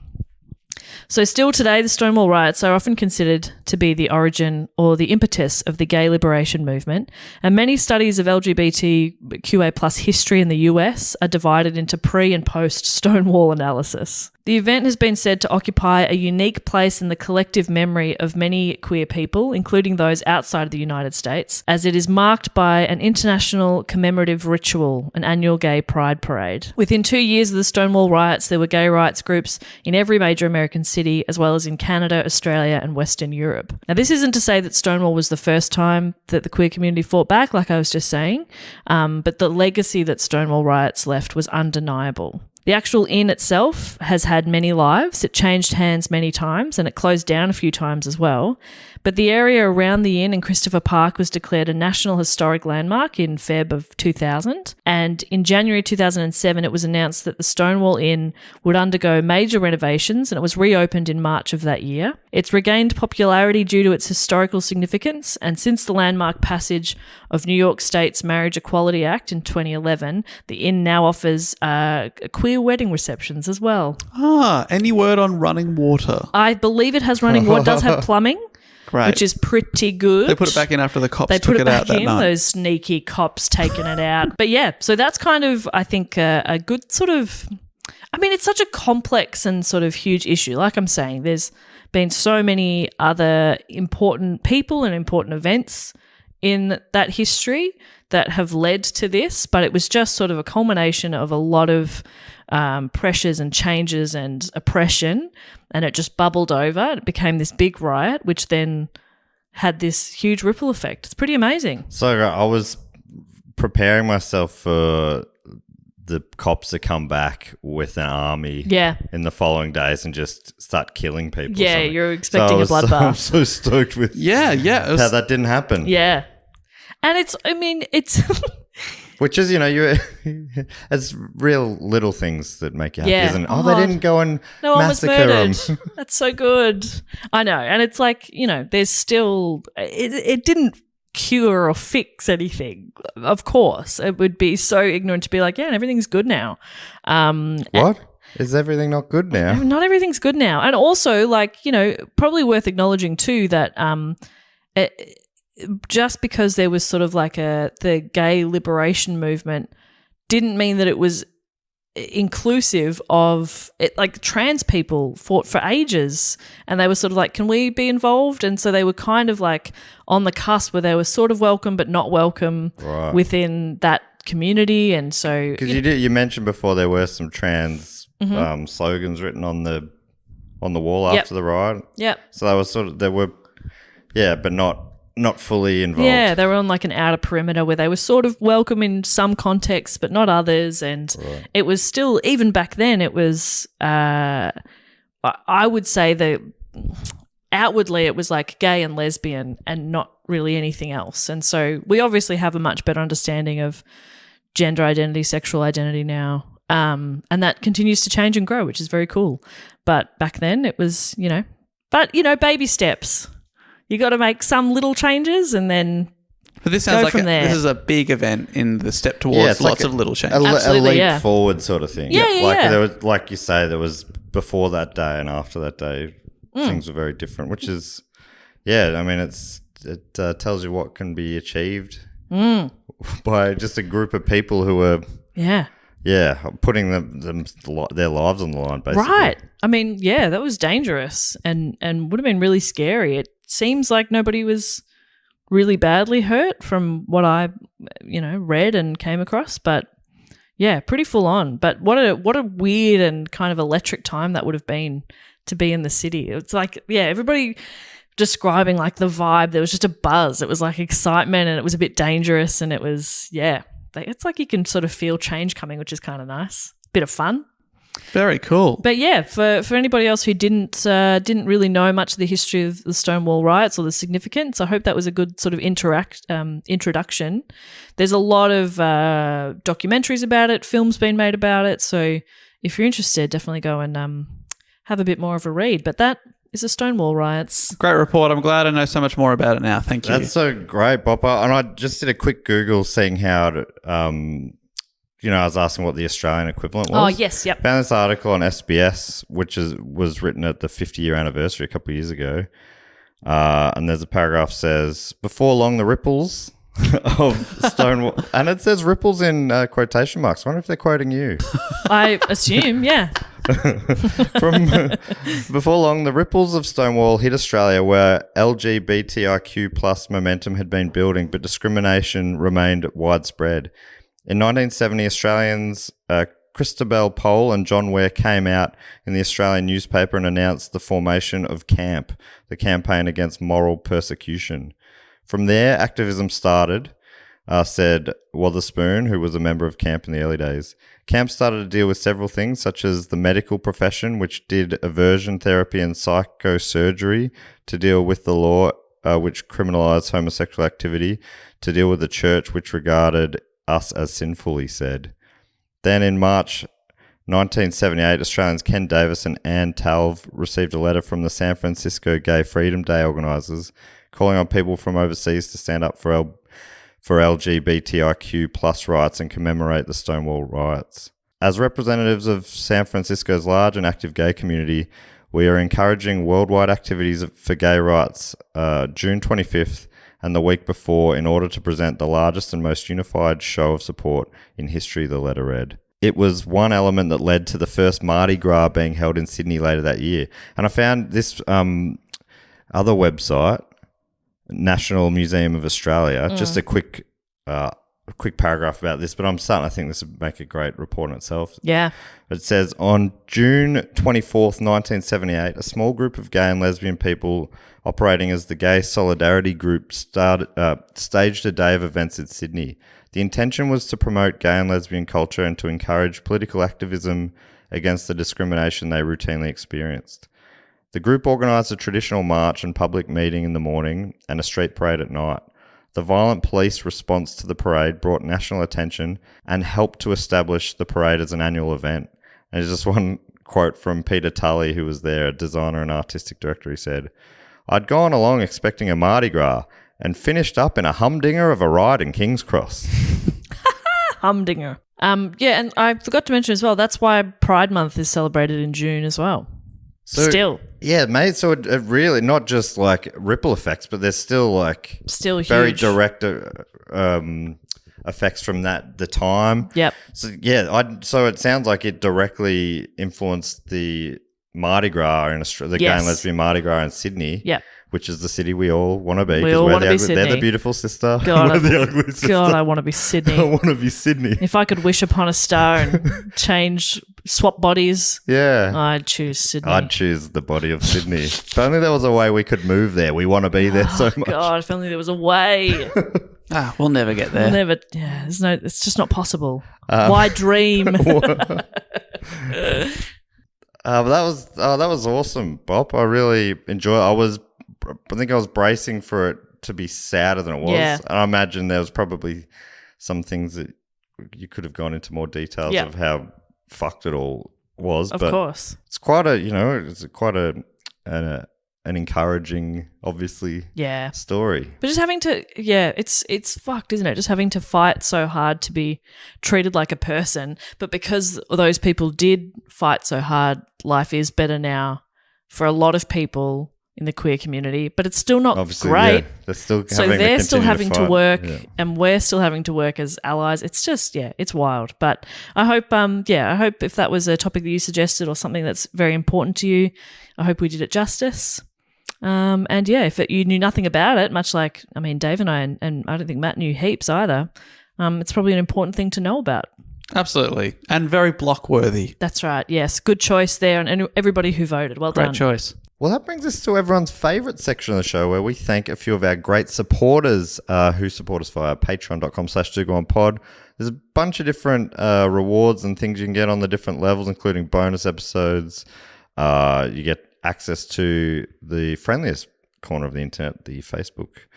So still today, the Stonewall Riots are often considered to be the origin or the impetus of the gay liberation movement, and many studies of LGBTQIA plus history in the US are divided into pre- and post-Stonewall analysis. The event has been said to occupy a unique place in the collective memory of many queer people, including those outside of the United States, as it is marked by an international commemorative ritual, an annual gay pride parade. Within 2 years of the Stonewall Riots, there were gay rights groups in every major American city, as well as in Canada, Australia, and Western Europe. Now, this isn't to say that Stonewall was the first time that the queer community fought back, like I was just saying, but the legacy that Stonewall Riots left was undeniable. The actual inn itself has had many lives. It changed hands many times and it closed down a few times as well. But the area around the inn in Christopher Park was declared a National Historic Landmark in Feb of 2000. And in January 2007, it was announced that the Stonewall Inn would undergo major renovations and it was reopened in March of that year. It's regained popularity due to its historical significance. And since the landmark passage of New York State's Marriage Equality Act in 2011, the inn now offers queer wedding receptions as well. Any word on running water? I believe it has running water. It does have plumbing. Great. Which is pretty good. They put it back in after the cops They took put it out back that in, night. those sneaky cops taking it out. But yeah, so that's kind of, I think, a good sort of, I mean, it's such a complex and sort of huge issue. Like I'm saying, there's been so many other important people and important events in that history that have led to this, but it was just sort of a culmination of a lot of pressures and changes and oppression, and it just bubbled over. It became this big riot, which then had this huge ripple effect. It's pretty amazing. So I was preparing myself for the cops to come back with an army in the following days and just start killing people. Yeah, you're expecting a bloodbath. I'm so stoked with how that didn't happen. Yeah. And it's which is, it's real little things that make you happy, isn't it? Oh, they didn't go and no one was massacre murdered. them. That's so good. I know. And it's like, there's still, it didn't cure or fix anything. Of course. It would be so ignorant to be like, yeah, everything's good now. What? Is everything not good now? Not everything's good now. And also, probably worth acknowledging too that just because there was sort of like the gay liberation movement didn't mean that it was inclusive of it. Like trans people fought for ages and they were sort of like, can we be involved? And so they were kind of like on the cusp where they were sort of welcome but not welcome within that community. And so because you mentioned before there were some trans slogans written on the wall after the riot. Yeah. So that was sort of but not fully involved. Yeah, they were on like an outer perimeter where they were sort of welcome in some contexts but not others. And it was still, even back then, it was, I would say that outwardly it was like gay and lesbian and not really anything else. And so we obviously have a much better understanding of gender identity, sexual identity now. And that continues to change and grow, which is very cool. But back then it was, baby steps. You got to make some little changes and then this sounds go like from there. This is a big event in the step towards lots of little changes. A leap forward sort of thing. Yeah. There was, like you say, there was before that day and after that day, things were very different, which is, I mean, it tells you what can be achieved by just a group of people who are putting their lives on the line, basically. Right. I mean, that was dangerous and would have been really scary. It seems like nobody was really badly hurt from what I, read and came across, but pretty full on. But what a weird and kind of electric time that would have been to be in the city. It's like, everybody describing like the vibe. There was just a buzz. It was like excitement and it was a bit dangerous and it was, it's like you can sort of feel change coming, which is kind of nice. Bit of fun. Very cool. But for anybody else who didn't really know much of the history of the Stonewall Riots or the significance, I hope that was a good sort of introduction. There's a lot of documentaries about it, films being made about it. So if you're interested, definitely go and have a bit more of a read. But that is the Stonewall Riots. Great report. I'm glad I know so much more about it now. Thank you. That's so great, Bopper. And I just did a quick Google seeing how I was asking what the Australian equivalent was. Oh, yes, yep. Found this article on SBS, which was written at the 50-year anniversary a couple of years ago. And there's a paragraph says, before long, the ripples of Stonewall... and it says ripples in quotation marks. I wonder if they're quoting you. I assume, yeah. Before long, the ripples of Stonewall hit Australia, where LGBTIQ plus momentum had been building, but discrimination remained widespread. In 1970, Australians Christabel Pole and John Ware came out in the Australian newspaper and announced the formation of CAMP, the Campaign Against Moral Persecution. From there, activism started, said Wotherspoon, who was a member of CAMP in the early days. CAMP started to deal with several things, such as the medical profession, which did aversion therapy and psychosurgery to deal with the law, which criminalised homosexual activity, to deal with the church, which regarded us as sinful, he said. Then in March 1978, Australians Ken Davis and Anne Talv received a letter from the San Francisco Gay Freedom Day organisers calling on people from overseas to stand up for LGBTIQ plus rights and commemorate the Stonewall Riots. As representatives of San Francisco's large and active gay community, we are encouraging worldwide activities for gay rights June 25th and the week before in order to present the largest and most unified show of support in history, the letter read. It was one element that led to the first Mardi Gras being held in Sydney later that year. And I found this other website, National Museum of Australia, just a quick paragraph about this, but I'm starting to think this would make a great report in itself. Yeah. It says, on June 24th, 1978, a small group of gay and lesbian people operating as the Gay Solidarity Group staged a day of events in Sydney. The intention was to promote gay and lesbian culture and to encourage political activism against the discrimination they routinely experienced. The group organised a traditional march and public meeting in the morning and a street parade at night. The violent police response to the parade brought national attention and helped to establish the parade as an annual event. And there's just one quote from Peter Tully, who was there, a designer and artistic director. He said, "I'd gone along expecting a Mardi Gras and finished up in a humdinger of a ride in King's Cross." Humdinger. Yeah, and I forgot to mention as well, that's why Pride Month is celebrated in June as well. Still. Yeah, mate. So it really, not just like ripple effects, but there's still very huge. direct effects from the time. Yep. So yeah, so it sounds like it directly influenced the Mardi Gras in Australia, the gay and lesbian Mardi Gras in Sydney. Yep. Which is the city we all want to be. We all want to be Sydney. They're the beautiful sister. God, we're the ugly sister. God, I want to be Sydney. I want to be Sydney. If I could wish upon a star and swap bodies, yeah, I'd choose Sydney. I'd choose the body of Sydney. If only there was a way we could move there. We want to be there so much. God, if only there was a way. We'll never get there. We'll never. Yeah, it's just not possible. Why dream? But that was awesome, Bob. I really enjoyed it. I think I was bracing for it to be sadder than it was. Yeah. And I imagine there was probably some things that you could have gone into more details of how fucked it all was. Of but course. It's quite an encouraging, obviously, story. But just having to, it's fucked, isn't it? Just having to fight so hard to be treated like a person. But because those people did fight so hard, life is better now for a lot of people in the queer community, but it's still not great. Yeah. They're still having to work, and we're still having to work as allies. It's just, it's wild. But I hope, if that was a topic that you suggested or something that's very important to you, I hope we did it justice. If you knew nothing about it, much like, Dave and I, and I don't think Matt knew heaps either, it's probably an important thing to know about. Absolutely. And very block-worthy. That's right. Yes. Good choice there. And everybody who voted. Well done. Great choice. Well, that brings us to everyone's favourite section of the show, where we thank a few of our great supporters who support us via patreon.com/dogoonpod. There's a bunch of different rewards and things you can get on the different levels, including bonus episodes. You get access to the friendliest corner of the internet, the Facebook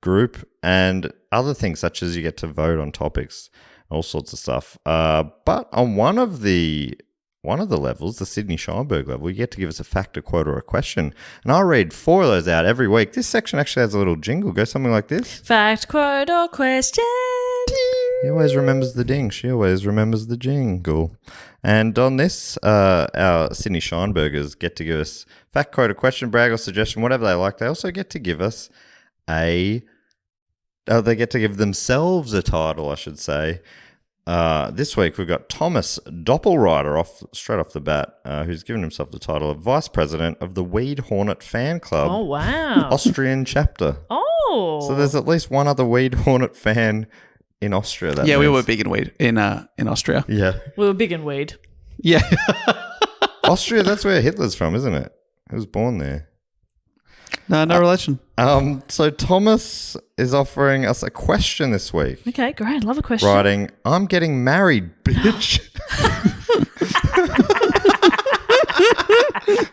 group, and other things such as you get to vote on topics, all sorts of stuff. But on one of the levels, the Sydney Scheinberg level, you get to give us a fact, a quote, or a question. And I'll read 4 of those out every week. This section actually has a little jingle. Go something like this. Fact, quote, or question. He always remembers the ding. She always remembers the jingle. And on this, our Sydney Shineburgers get to give us fact, quote, a question, brag, or suggestion, whatever they like. They also get to give us they get to give themselves a title, I should say. This week we've got Thomas Doppelreiter straight off the bat, who's given himself the title of Vice President of the Weed Hornet Fan Club. Oh, wow. Austrian chapter. Oh. So there's at least one other Weed Hornet fan in Austria. That we means. were big in weed in Austria. Yeah. We were big in weed. Yeah. Austria, that's where Hitler's from, isn't it? He was born there. No relation. So Thomas is offering us a question this week. Okay, great. Love a question. Writing, I'm getting married, bitch.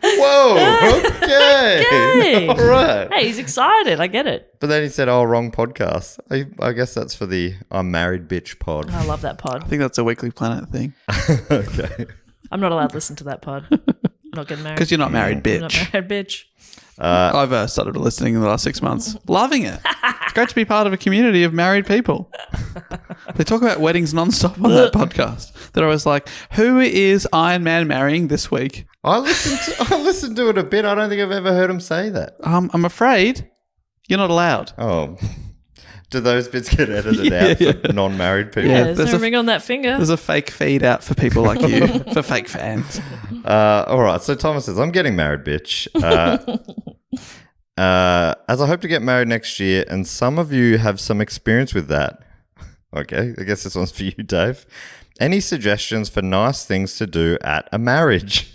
Whoa, okay. Yay. All right. Hey, he's excited. I get it. But then he said, wrong podcast. I guess that's for the I'm married, bitch pod. I love that I pod. think that's a Weekly Planet thing. Okay. I'm not allowed to listen to that pod. I'm not getting married. Because you're not married, bitch. I'm not married, bitch. I've started listening in the last 6 months. Loving it. It's great to be part of a community of married people. They talk about weddings nonstop on that podcast. They're always like, who is Iron Man marrying this week? I listened to it a bit. I don't think I've ever heard him say that. I'm afraid you're not allowed. Oh. Do those bits get edited out for non-married people? Yeah, there's there's no a- ring on that finger. There's a fake feed out for people like you, for fake fans. All right. So Thomas says, I'm getting married, bitch. As I hope to get married next year, and some of you have some experience with that. Okay. I guess this one's for you, Dave. Any suggestions for nice things to do at a marriage?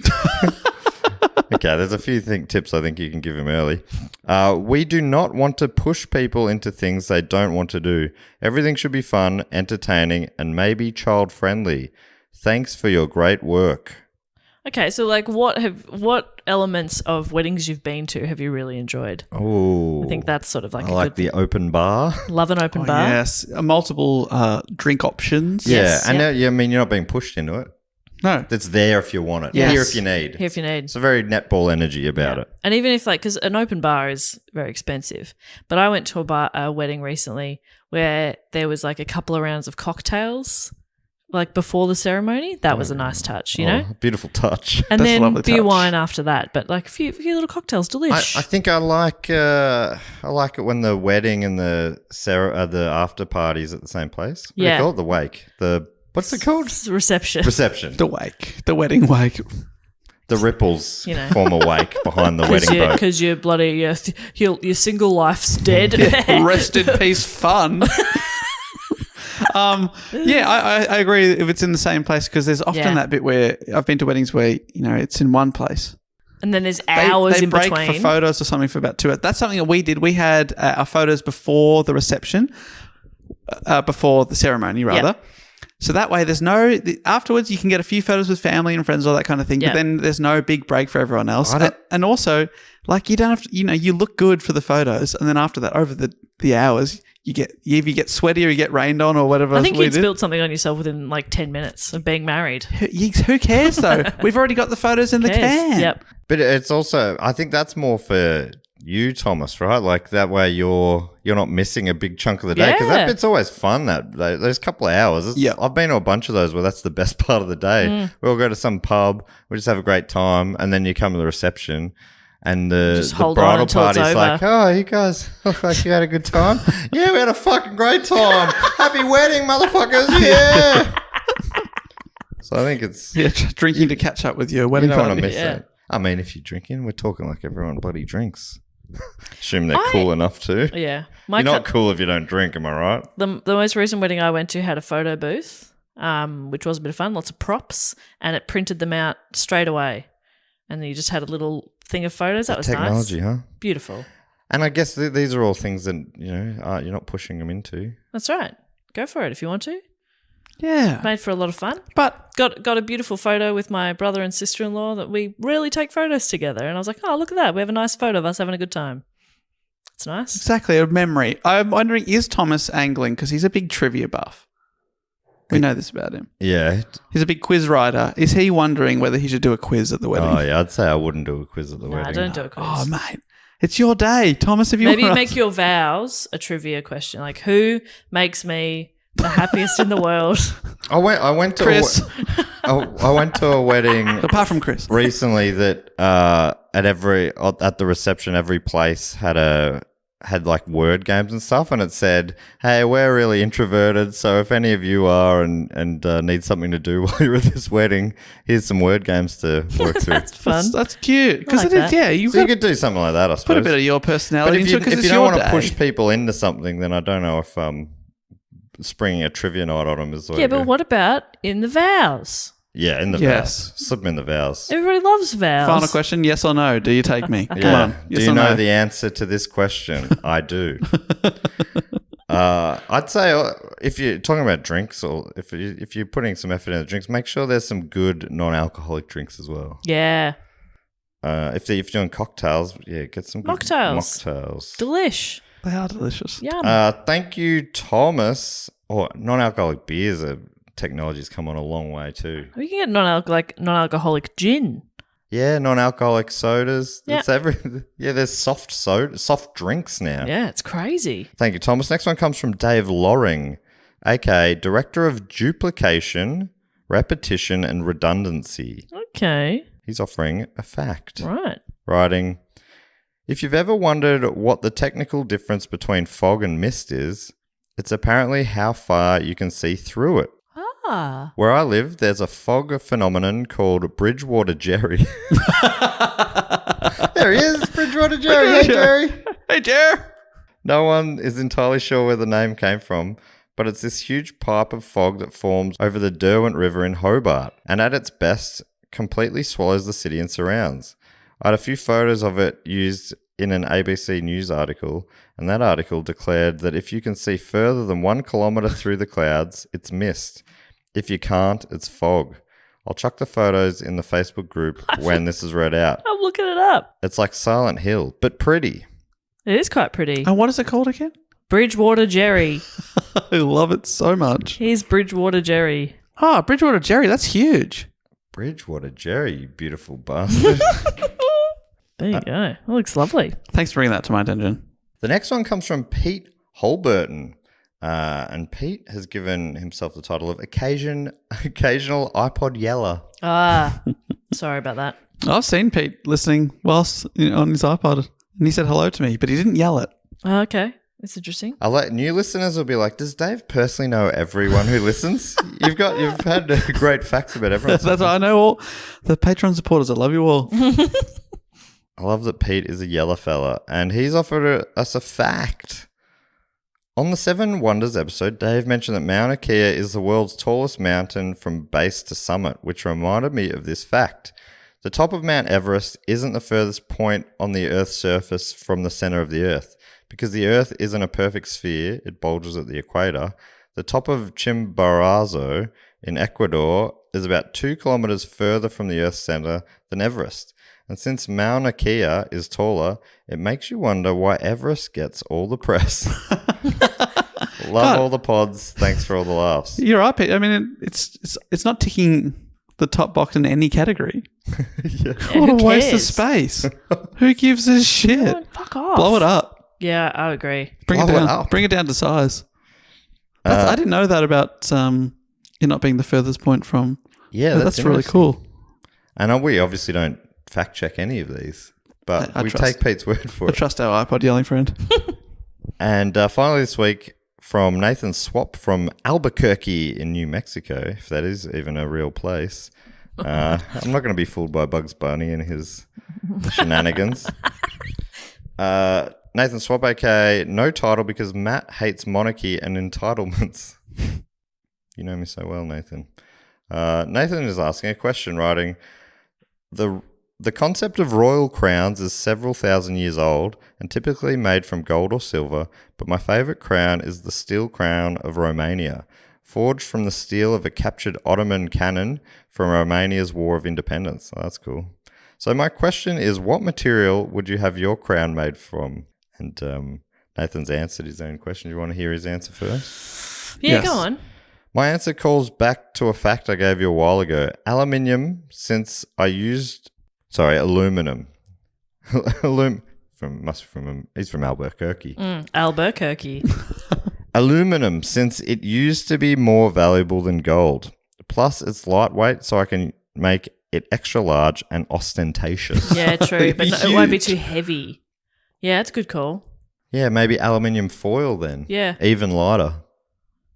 Okay, there's a few tips I think you can give him early. We do not want to push people into things they don't want to do. Everything should be fun, entertaining, and maybe child-friendly. Thanks for your great work. Okay, so like what elements of weddings you've been to have you really enjoyed? Oh, I think that's sort of like I like the open bar. love an open bar. Yes, multiple drink options. Yes, and yeah. I mean, you're not being pushed into it. No. It's there if you want it. Yes. Here if you need. Here if you need. It's a very netball energy about it. And even if because an open bar is very expensive, but I went to a wedding recently where there was like a couple of rounds of cocktails, like before the ceremony. That was a nice touch, you know. Beautiful touch. And That's a then lovely beer touch. wine after that, but like a few little cocktails, delish. I think I like it when the wedding and the after parties at the same place. What do Yeah. you call it? The wake. What's it called? It's a reception. Reception. The wake. The wedding wake. The ripples You know. form a wake behind the wedding boat. Because you're bloody your single life's dead. Rest in peace, fun. I agree if it's in the same place because there's often Yeah. that bit where I've been to weddings where, it's in one place. And then there's hours they in break between. for photos or something for about 2 hours. That's something that we did. We had our photos before the reception, before the ceremony, rather. Yep. So that way there's afterwards you can get a few photos with family and friends, all that kind of thing, Yep. but then there's no big break for everyone else. I don't- And also, like, you don't have to, you look good for the photos, and then after that, over the hours, you either get sweaty or you get rained on or whatever I think we you'd did. built something on yourself within like 10 minutes of being married. Who cares, though? We've already got the photos in the Cares? can. Yep. But it's also, I think that's more for you, Thomas, right? Like that way you're not missing a big chunk of the day because Yeah. that bit's always fun. Those couple of hours. Yeah. I've been to a bunch of those where that's the best part of the day. We all go to some pub, we just have a great time, and then you come to the reception. And Just the hold on bridal until it's party's over. like, oh, you guys look like you had a good time. Yeah, we had a fucking great time. Happy wedding, motherfuckers. Yeah. So I think it's, Yeah, drinking to catch up with your you wedding don't want party. to miss Yeah. it. I mean, if you're drinking, we're talking like everyone bloody drinks. Assume they're cool enough to. Yeah. You're not cool if you don't drink, am I right? The most recent wedding I went to had a photo booth, which was a bit of fun, lots of props, and it printed them out straight away. And then you just had a little thing of photos. That was Technology, nice. huh? Beautiful. And I guess these are all things that, you're not pushing them into. That's right. Go for it if you want to. Yeah. Made for a lot of fun. But Got a beautiful photo with my brother and sister-in-law that we rarely take photos together. And I was like, oh, look at that. We have a nice photo of us having a good time. It's nice. exactly, a memory. I'm wondering, is Thomas angling? Because he's a big trivia buff. We know this about him. Yeah. He's a big quiz writer. Is he wondering whether he should do a quiz at the wedding? Oh, yeah. I'd say I wouldn't do a quiz at the Nah, wedding. don't do a quiz. Oh, mate. It's your day. Thomas, if you Maybe want make your vows a trivia question. Like, who makes me The happiest in the world. I went to Chris. I went to a wedding Apart from Chris. recently that at the reception, every place had like word games and stuff, and it said, "Hey, we're really introverted, so if any of you are and need something to do while you're at this wedding, here's some word games to work through." That's fun. That's cute. Because I like it is, that. yeah, you So you could do something like that, I suppose. put a bit of your But personality if into it because if it's you don't your want to day. push people into something, then I don't know if springing a trivia night on them is the way Yeah, to go. but what about in the vows? Yeah, in the Yes. vows. Slip them in the vows. Everybody loves vows. Final question, yes or no? Do you take me? Come Yeah. on. Yes Do you or know no? the answer to this question? I do. I'd say if you're talking about drinks or if you're putting some effort into drinks, make sure there's some good non-alcoholic drinks as well. Yeah. If you're doing cocktails, yeah, get some good Mocktails. mocktails. Delish. They are delicious. Yum. Thank you, Thomas. Or non-alcoholic beers technology's come on a long way too. We can get non-alcoholic gin. Yeah, non-alcoholic sodas. Yeah. There's soft drinks now. Yeah, it's crazy. Thank you, Thomas. Next one comes from Dave Loring, aka Director of Duplication, Repetition and Redundancy. Okay. He's offering a fact. Right. Writing, if you've ever wondered what the technical difference between fog and mist is, it's apparently how far you can see through it. Ah. Where I live, there's a fog phenomenon called Bridgewater Jerry. There he is, Bridgewater Jerry. Hey, Jerry. Hey, Jer. No one is entirely sure where the name came from, but it's this huge pipe of fog that forms over the Derwent River in Hobart, and at its best, completely swallows the city and surrounds. I had a few photos of it used in an ABC News article, and that article declared that if you can see further than 1 kilometre through the clouds, it's mist. If you can't, it's fog. I'll chuck the photos in the Facebook group when this is read out. I'm looking it up. It's like Silent Hill, but pretty. It is quite pretty. And what is it called again? Bridgewater Jerry. I love it so much. Here's Bridgewater Jerry. Oh, Bridgewater Jerry, that's huge. Bridgewater Jerry, you beautiful bastard. There you go. It looks lovely. Thanks for bringing that to my attention. The next one comes from Pete Holburton. And Pete has given himself the title of Occasional iPod Yeller. Ah, sorry about that. I've seen Pete listening whilst on his iPod, and he said hello to me, but he didn't yell it. Oh, okay. That's interesting. New listeners will be like, does Dave personally know everyone who listens? You've had great facts about everyone. That's why I know all the Patreon supporters. I love you all. I love that Pete is a yeller fella, and he's offered us a fact. On the Seven Wonders episode, Dave mentioned that Mauna Kea is the world's tallest mountain from base to summit, which reminded me of this fact. The top of Mount Everest isn't the furthest point on the Earth's surface from the center of the Earth. Because the Earth isn't a perfect sphere, it bulges at the equator. The top of Chimborazo in Ecuador is about 2 kilometers further from the Earth's center than Everest. And since Mauna Kea is taller, it makes you wonder why Everest gets all the press. Love all the pods. Thanks for all the laughs. You're right, Pete. I mean, it's not ticking the top box in any category. Yeah, What a who waste of cares? space. Who gives a shit? Oh, fuck off. Blow it up. Yeah, I agree. Bring Blow it it down. up. Bring it down to size. I didn't know that about it not being the furthest point from. Yeah, That's really interesting. cool. And we obviously don't fact check any of these, but I we trust. take Pete's word for I it. trust our iPod yelling friend. And finally this week, from Nathan Swap from Albuquerque in New Mexico, if that is even a real place. I'm not going to be fooled by Bugs Bunny and his shenanigans. Nathan Swap, aka no title because Matt hates monarchy and entitlements. You know me so well, Nathan. Nathan is asking a question, writing, The concept of royal crowns is several thousand years old and typically made from gold or silver, but my favourite crown is the steel crown of Romania, forged from the steel of a captured Ottoman cannon from Romania's War of Independence. Oh, that's cool. So my question is, what material would you have your crown made from? And Nathan's answered his own question. Do you want to hear his answer first? Yeah, Yes. go on. My answer calls back to a fact I gave you a while ago. Aluminium, since I used... Sorry, aluminum. He's from Albuquerque. Albuquerque. Aluminum, since it used to be more valuable than gold. Plus, it's lightweight, so I can make it extra large and ostentatious. Yeah, true. But it won't be too heavy. Yeah, it's a good call. Yeah, maybe aluminium foil then. Yeah. Even lighter.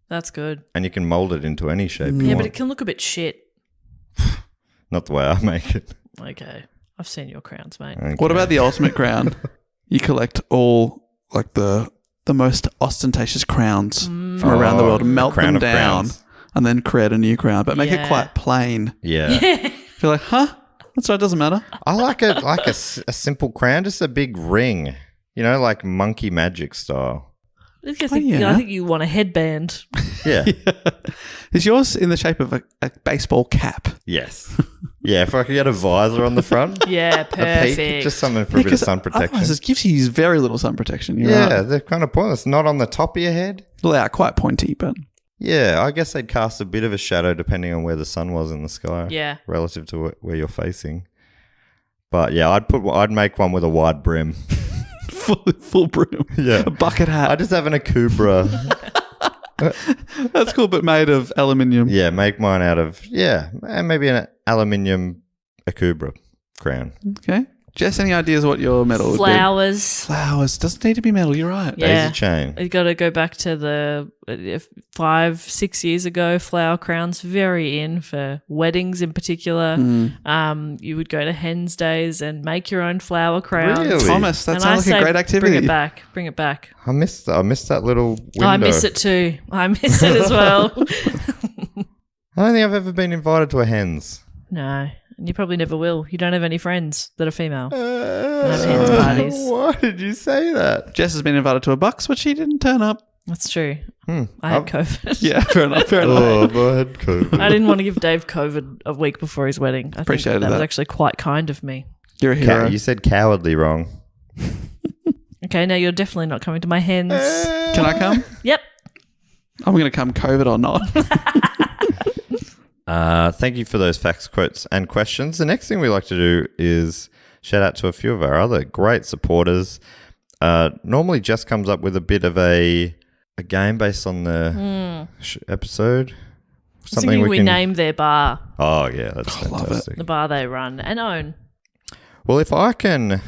That's good. And you can mold it into any shape you Yeah, want. but it can look a bit shit. Not the way I make it. Okay. I've seen your crowns, mate. Okay. What about the ultimate crown? You collect all like the most ostentatious crowns from around the world, melt crown them of down, crowns. and then create a new crown, but make it Yeah. quite plain. Yeah. Feel like, huh? That's right. It doesn't matter. I like a simple crown, just a big ring. You know, like monkey magic style. I think you want a headband. Yeah. Is yours in the shape of a baseball cap? Yes. Yeah, if I could get a visor on the front. Yeah, A perfect. peak, just something for a bit of sun protection. Otherwise, it gives you very little sun protection. You're Yeah, right. they're kind of pointless. Not on the top of your head. Well, they are quite pointy, but Yeah, I guess they'd cast a bit of a shadow depending on where the sun was in the sky. Yeah. Relative to where you're facing. But yeah, I'd make one with a wide brim. full brim. Yeah. A bucket hat. I just have an akubra. That's cool, but made of aluminium. Yeah, make mine out of and maybe an aluminium akubra crown. Okay. Jess, any ideas what your medal would Flowers. be? Flowers. Doesn't need to be metal. You're right. Yeah. Daisy chain. You got to go back to the 5-6 years ago. Flower crowns very in for weddings in particular. You would go to Hens Days and make your own flower crowns. Really? Thomas, that And sounds I like a say great activity. Bring it back. Bring it back. I missed that little window. I miss it too. I miss it as well. I don't think I've ever been invited to a hens. No, and you probably never will. You don't have any friends that are female. Have hens parties. Why did you say that? Jess has been invited to a bucks, but she didn't turn up. That's true. I had COVID. Yeah, fair enough. Fair enough. Oh, I had COVID. I didn't want to give Dave COVID a week before his wedding. I Appreciated think that was that. actually quite kind of me. You're a hero. You said cowardly wrong. Okay, now you're definitely not coming to my hens. Can I come? Yep. I'm going to come, COVID or not. Thank you for those facts, quotes, and questions. The next thing we like to do is shout out to a few of our other great supporters. Normally, Jess comes up with a bit of a game based on the episode. Something we name their bar, Oh, yeah, that's Love it. fantastic. the bar they run and own. Well, if I can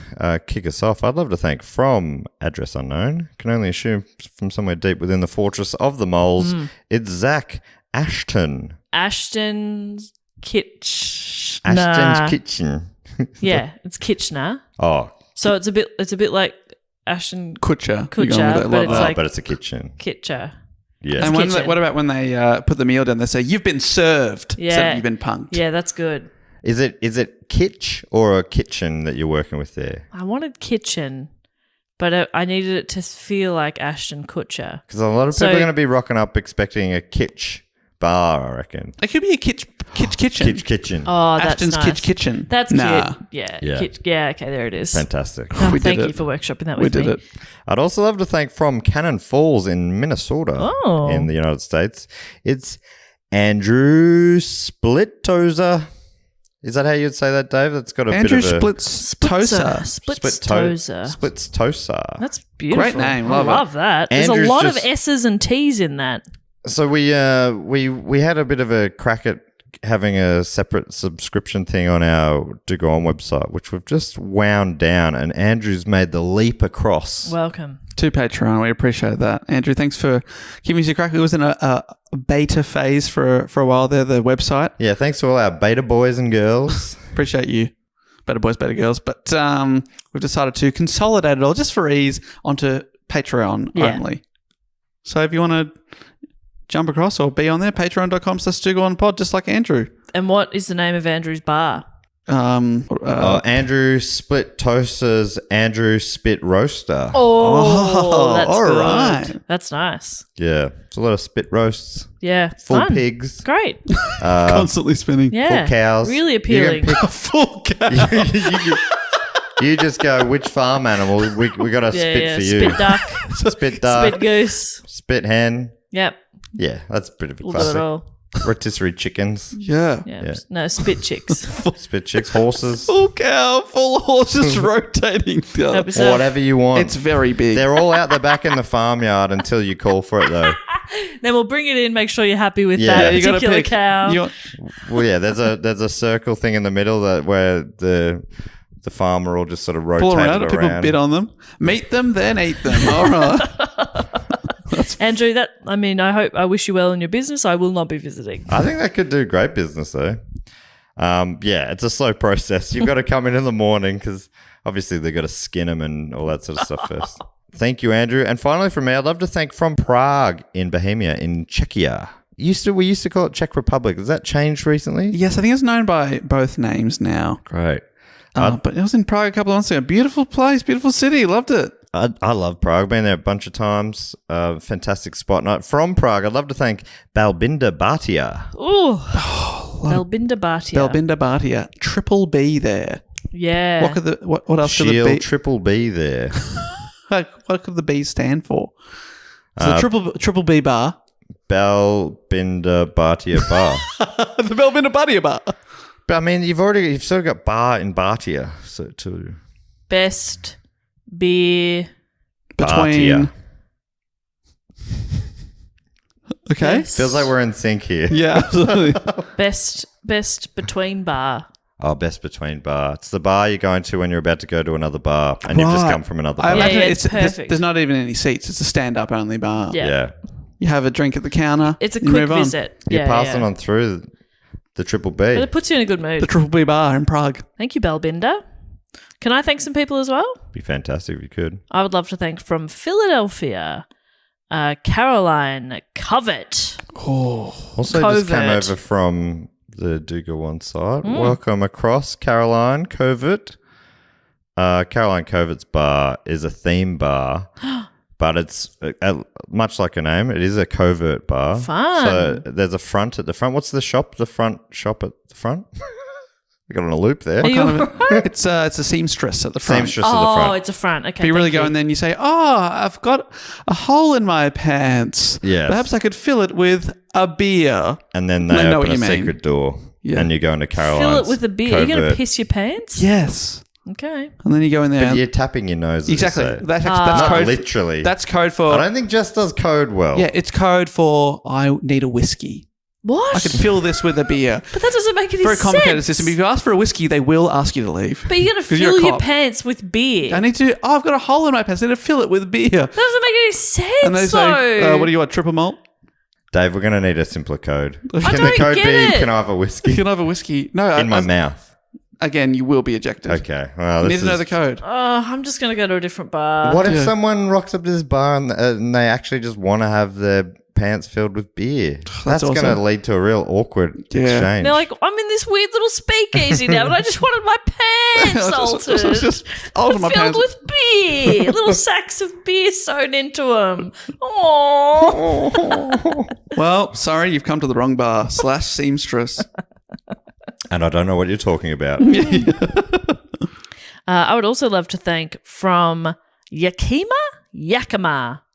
kick us off, I'd love to thank from Address Unknown. Can only assume from somewhere deep within the fortress of the moles, it's Zach Ashton. Ashton's Kitchener. Ashton's Kitchen. Yeah, it's Kitchener. Oh, So it's a bit like Ashton Kutcher. Kutcher, You're going with that. but Love it's that. like- but it's a kitchen. Kitcher. Yeah. And kitchen. what about when they put the meal down? They say, you've been served. Yeah. Instead of you've been punked. Yeah, that's good. Is it kitsch or a kitchen that you're working with there? I wanted kitchen, but I needed it to feel like Ashton Kutcher. Because a lot of people are going to be rocking up expecting a kitsch bar, I reckon. It could be a kitchen. Kitsch kitchen. Oh, that's Ashton's nice. Kitchen. That's Nah. cute. Yeah. Yeah. Yeah, okay, there it is. Fantastic. Oh, We did thank it. you for workshopping that We with did me. it. I'd also love to thank from Cannon Falls in Minnesota Oh. in the United States. It's Andrew Splittozer. Is that how you'd say that, Dave? That's got a Andrew bit of a... Splits Tosa. Splitstoza. Splitstoza. That's beautiful. Great name, I love it. love that. There's Andrew's a lot of just- S's and T's in that. So we had a bit of a crack at having a separate subscription thing on our Do Go On website, which we've just wound down, and Andrew's made the leap across. Welcome. To Patreon. We appreciate that. Andrew, thanks for giving us a crack. It was in a beta phase for a while there, the website. Yeah, thanks to all our beta boys and girls. Appreciate you. Better boys, better girls. But we've decided to consolidate it all just for ease onto Patreon Yeah. only. So if you want to jump across or be on there, patreon.com/dogoonpod, just like Andrew. And what is the name of Andrew's bar? Andrew Split Toasters, Andrew Spit Roaster. Oh, that's all good. right. That's nice. Yeah, it's a lot of spit roasts, Yeah. full Fun. pigs, Great. Constantly spinning. Yeah. full cows. Really You appealing. can Full cow. you just go, which farm animal? We got a spit for you. Spit duck. Spit duck, Spit goose. spit hen. Yep. Yeah, that's a bit of a We'll do it classic. all. rotisserie chickens, Yeah. Yeah. No, spit chicks. spit chicks, horses, Full cow, full horses rotating. That'd be or so- whatever you want. It's very big. They're all out the back in the farmyard until you call for it, though. Then we'll bring it in. Make sure you're happy with Yeah. that You gotta particular pick. cow. Well, yeah, there's a circle thing in the middle where the farmer will just sort of rotate Pull it around, around. people bid on them. Meet them, then eat them. All right. Andrew, I wish you well in your business. I will not be visiting. I think that could do great business, though. Yeah, it's a slow process. You've got to come in the morning because obviously they've got to skin them and all that sort of stuff first. Thank you, Andrew. And finally from me, I'd love to thank from Prague in Bohemia in Czechia. We used to call it Czech Republic. Has that changed recently? Yes, I think it's known by both names now. Great. But it was in Prague a couple of months ago. Beautiful place, beautiful city. Loved it. I love Prague. Been there a bunch of times. Fantastic spot. And from Prague, I'd love to thank Balbinda Bhatia. Ooh. Belbinda Bhatia. Belbinda Bhatia. Triple B there. Yeah. What else could the Shield B? Triple B there. What could the B stand for? So the triple B bar. Balbinda Bhatia Bar. The Belbinda Bhatia bar. But I mean, you've sort of got bar in Bhatia. So too. Best beer. Between. Bhatia. Okay. Yes. Feels like we're in sync here. Yeah, absolutely. Best between bar. Oh, best between bar. It's the bar you're going to when you're about to go to another bar and you've just Right. come from another I bar. imagine it's perfect. there's not even any seats. It's a stand-up only bar. Yeah. Yeah. You have a drink at the counter. It's a you quick move on. visit. You're Yeah, passing yeah. on through the Triple But B. it puts you in a good The mood. Triple B bar in Prague. Thank you, Belbinda. Can I thank some people as well? Be fantastic if you could. I would love to thank from Philadelphia, Caroline Covett. Also, just came Covert. over from the Do Go On site. Welcome across, Caroline Covert. Caroline Covert's bar is a theme bar, but it's much like a name. It is a covert bar. Fun. So there's a front at the front. What's the shop? The front shop at the front? I got on a loop there. Are you Kind of alright? it's a seamstress at the front. Seamstress at the Oh, front. it's a front. Okay. But you really thank go and then you say, I've got a hole in my pants. Yes. Perhaps I could fill it with a beer. And then they I know what open a you mean. secret door. Yeah. And you go into Caroline's Fill it with a beer. You're going to covert. piss your pants? Yes. Okay. And then you go in there. But you're tapping your nose. as you Exactly. say. That's Not code. literally. That's code I for. don't think Jess does code well. Yeah, it's code for I need a whiskey. What? I could fill this with a beer. But that doesn't make any Very sense. complicated system. If you ask for a whiskey, they will ask you to leave. But you're going to 'Cause you're a fill your cop. pants with beer. I need to. I've got a hole in my pants. I need to fill it with beer. That doesn't make any sense, And they say, though. what do you want? Triple malt? Dave, we're going to need a simpler code. Can the don't code get be, it. can I have a You whiskey can have a whiskey. No, in my mouth? Again, you will be ejected. Okay. Well, You this need to know is- the code. I'm just going to go to a different bar. What if Yeah. someone rocks up to this bar and they actually just want to have their pants filled with beer? That's going to awesome. lead to a real awkward Yeah. exchange. They're like, I'm in this weird little speakeasy now, but I just wanted my pants altered. Just alter my Filled pants. with beer. Little sacks of beer sewn into them. Oh. Well, sorry, you've come to the wrong bar. / seamstress. And I don't know what you're talking about. I would also love to thank from Yakima.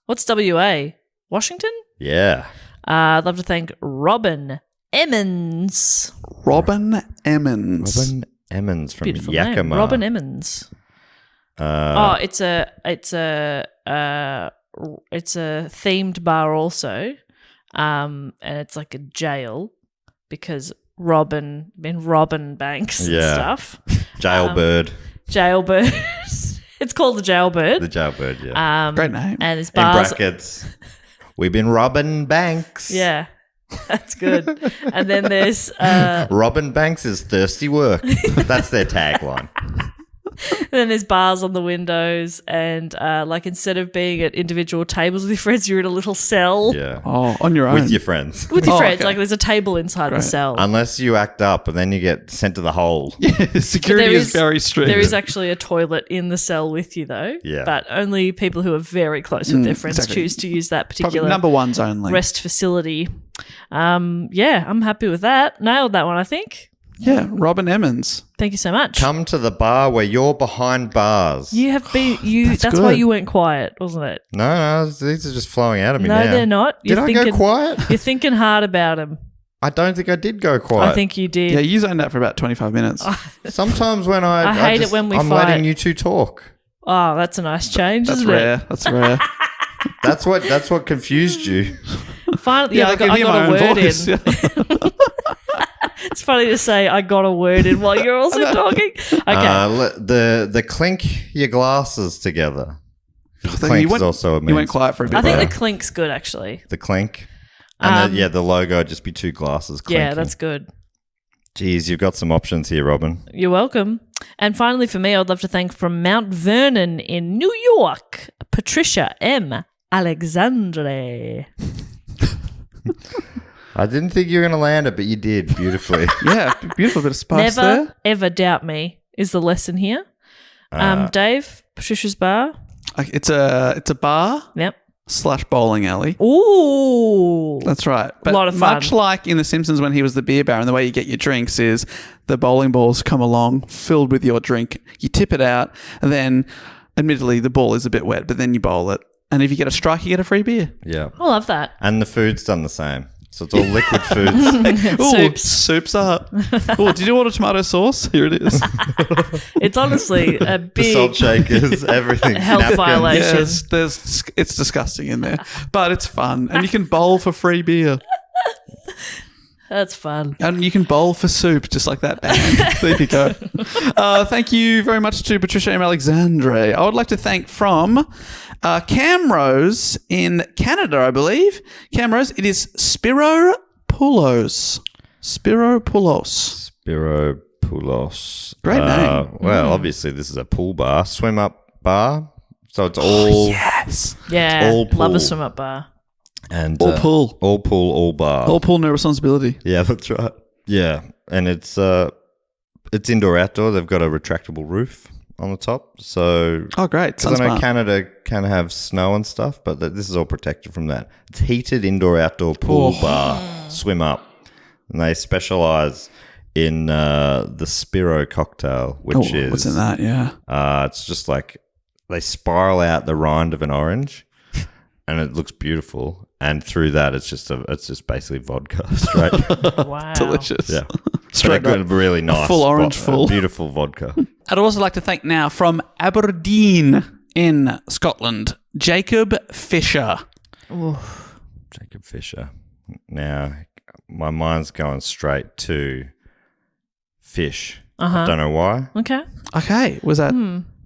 What's WA? Washington? Yeah. I'd love to thank Robin Emmons. Robin Emmons. Robin Emmons from Beautiful Yakima. name. Robin Emmons. It's a themed bar also, and it's like a jail because Robin banks and Yeah. stuff. Jailbird. Jailbird. It's called the Jailbird. The jailbird, yeah. Great name. And his In bars. brackets. We've been robbing banks. Yeah, that's good. And then there's Robin Banks is thirsty work. That's their tagline. then there's bars on the windows, and like instead of being at individual tables with your friends, you're in a little cell Yeah. Oh, on your own. With your friends. with your Oh, friends. okay. Like there's a table inside the cell. Unless you act up and then you get sent to the hole. Security There is very strict. There is actually a toilet in the cell with you, though. Yeah. But only people who are very close with their friends exactly. choose to use that Probably particular number ones only. rest facility. Yeah, I'm happy with that. Nailed that one, I think. Yeah, Robin Emmons. Thank you so much. Come to the bar where you're behind bars. You have been That's that's why good. you went quiet, wasn't it? No, these are just flowing out of me No, now. they're not. Did I go quiet? You're thinking hard about them. I don't think I did go quiet. I think you did. Yeah, you zoned out for about 25 minutes. Sometimes when I hate it when we I'm fight. letting you two talk. Oh, that's a nice change, That's isn't rare. That's rare. That's what confused you. it? Finally, Yeah, I got a word in. Yeah. It's funny to say I got a word in while you're also talking. Okay. The clink your glasses together. Clink is also a You went quiet for a bit. I think there. the clink's good, actually. The clink. And the logo would just be two glasses clinking. Yeah, that's good. Geez, you've got some options here, Robin. You're welcome. And finally, for me, I would love to thank from Mount Vernon in New York, Patricia M. Alexandre. I didn't think you were going to land it, but you did beautifully. Yeah, beautiful bit of spice Never, there. ever doubt me is the lesson here. Dave, Patricia's Bar. It's a bar Yep. / bowling alley. Ooh. That's right. But lot of fun. much like in The Simpsons when he was the beer baron, the way you get your drinks is the bowling balls come along filled with your drink. You tip it out, and then, admittedly, the ball is a bit wet, but then you bowl it. And if you get a strike, you get a free beer. Yeah. I love that. And the food's done the same. So it's all liquid foods. Ooh, soup's up. Oh, did you order tomato sauce? Here it is. It's honestly a The big salt shakers, everything. health Napkins. violation. Yes, it's disgusting in there, but it's fun. And you can bowl for free beer. That's fun. And you can bowl for soup, just like that band. There you go. Thank you very much to Patricia M. Alexandre. I would like to thank from Camrose in Canada, I believe. Camrose, it is Spiro Poulos. Spiro Poulos. Great name. Well, obviously this is a pool bar, swim up bar. So it's all Yes. Yeah. all Love pool. a swim up bar. and All pool. all bar. All pool, no responsibility. Yeah, that's right. Yeah, and it's indoor outdoor. They've got a retractable roof on the top, so Oh, great. because I know Smart. Canada can have snow and stuff, but this is all protected from that. It's heated indoor outdoor pool bar, swim up, and they specialize in the Spiro cocktail, which is what's in that? Yeah. it's just like they spiral out the rind of an orange, and it looks beautiful. And through that, it's just basically vodka, straight. Wow. Delicious. Yeah, Straight but a up. really nice, full orange full. beautiful vodka. I'd also like to thank now from Aberdeen in Scotland, Jacob Fisher. Jacob Fisher. Now, my mind's going straight to fish. I don't know why, Okay. Okay, was that?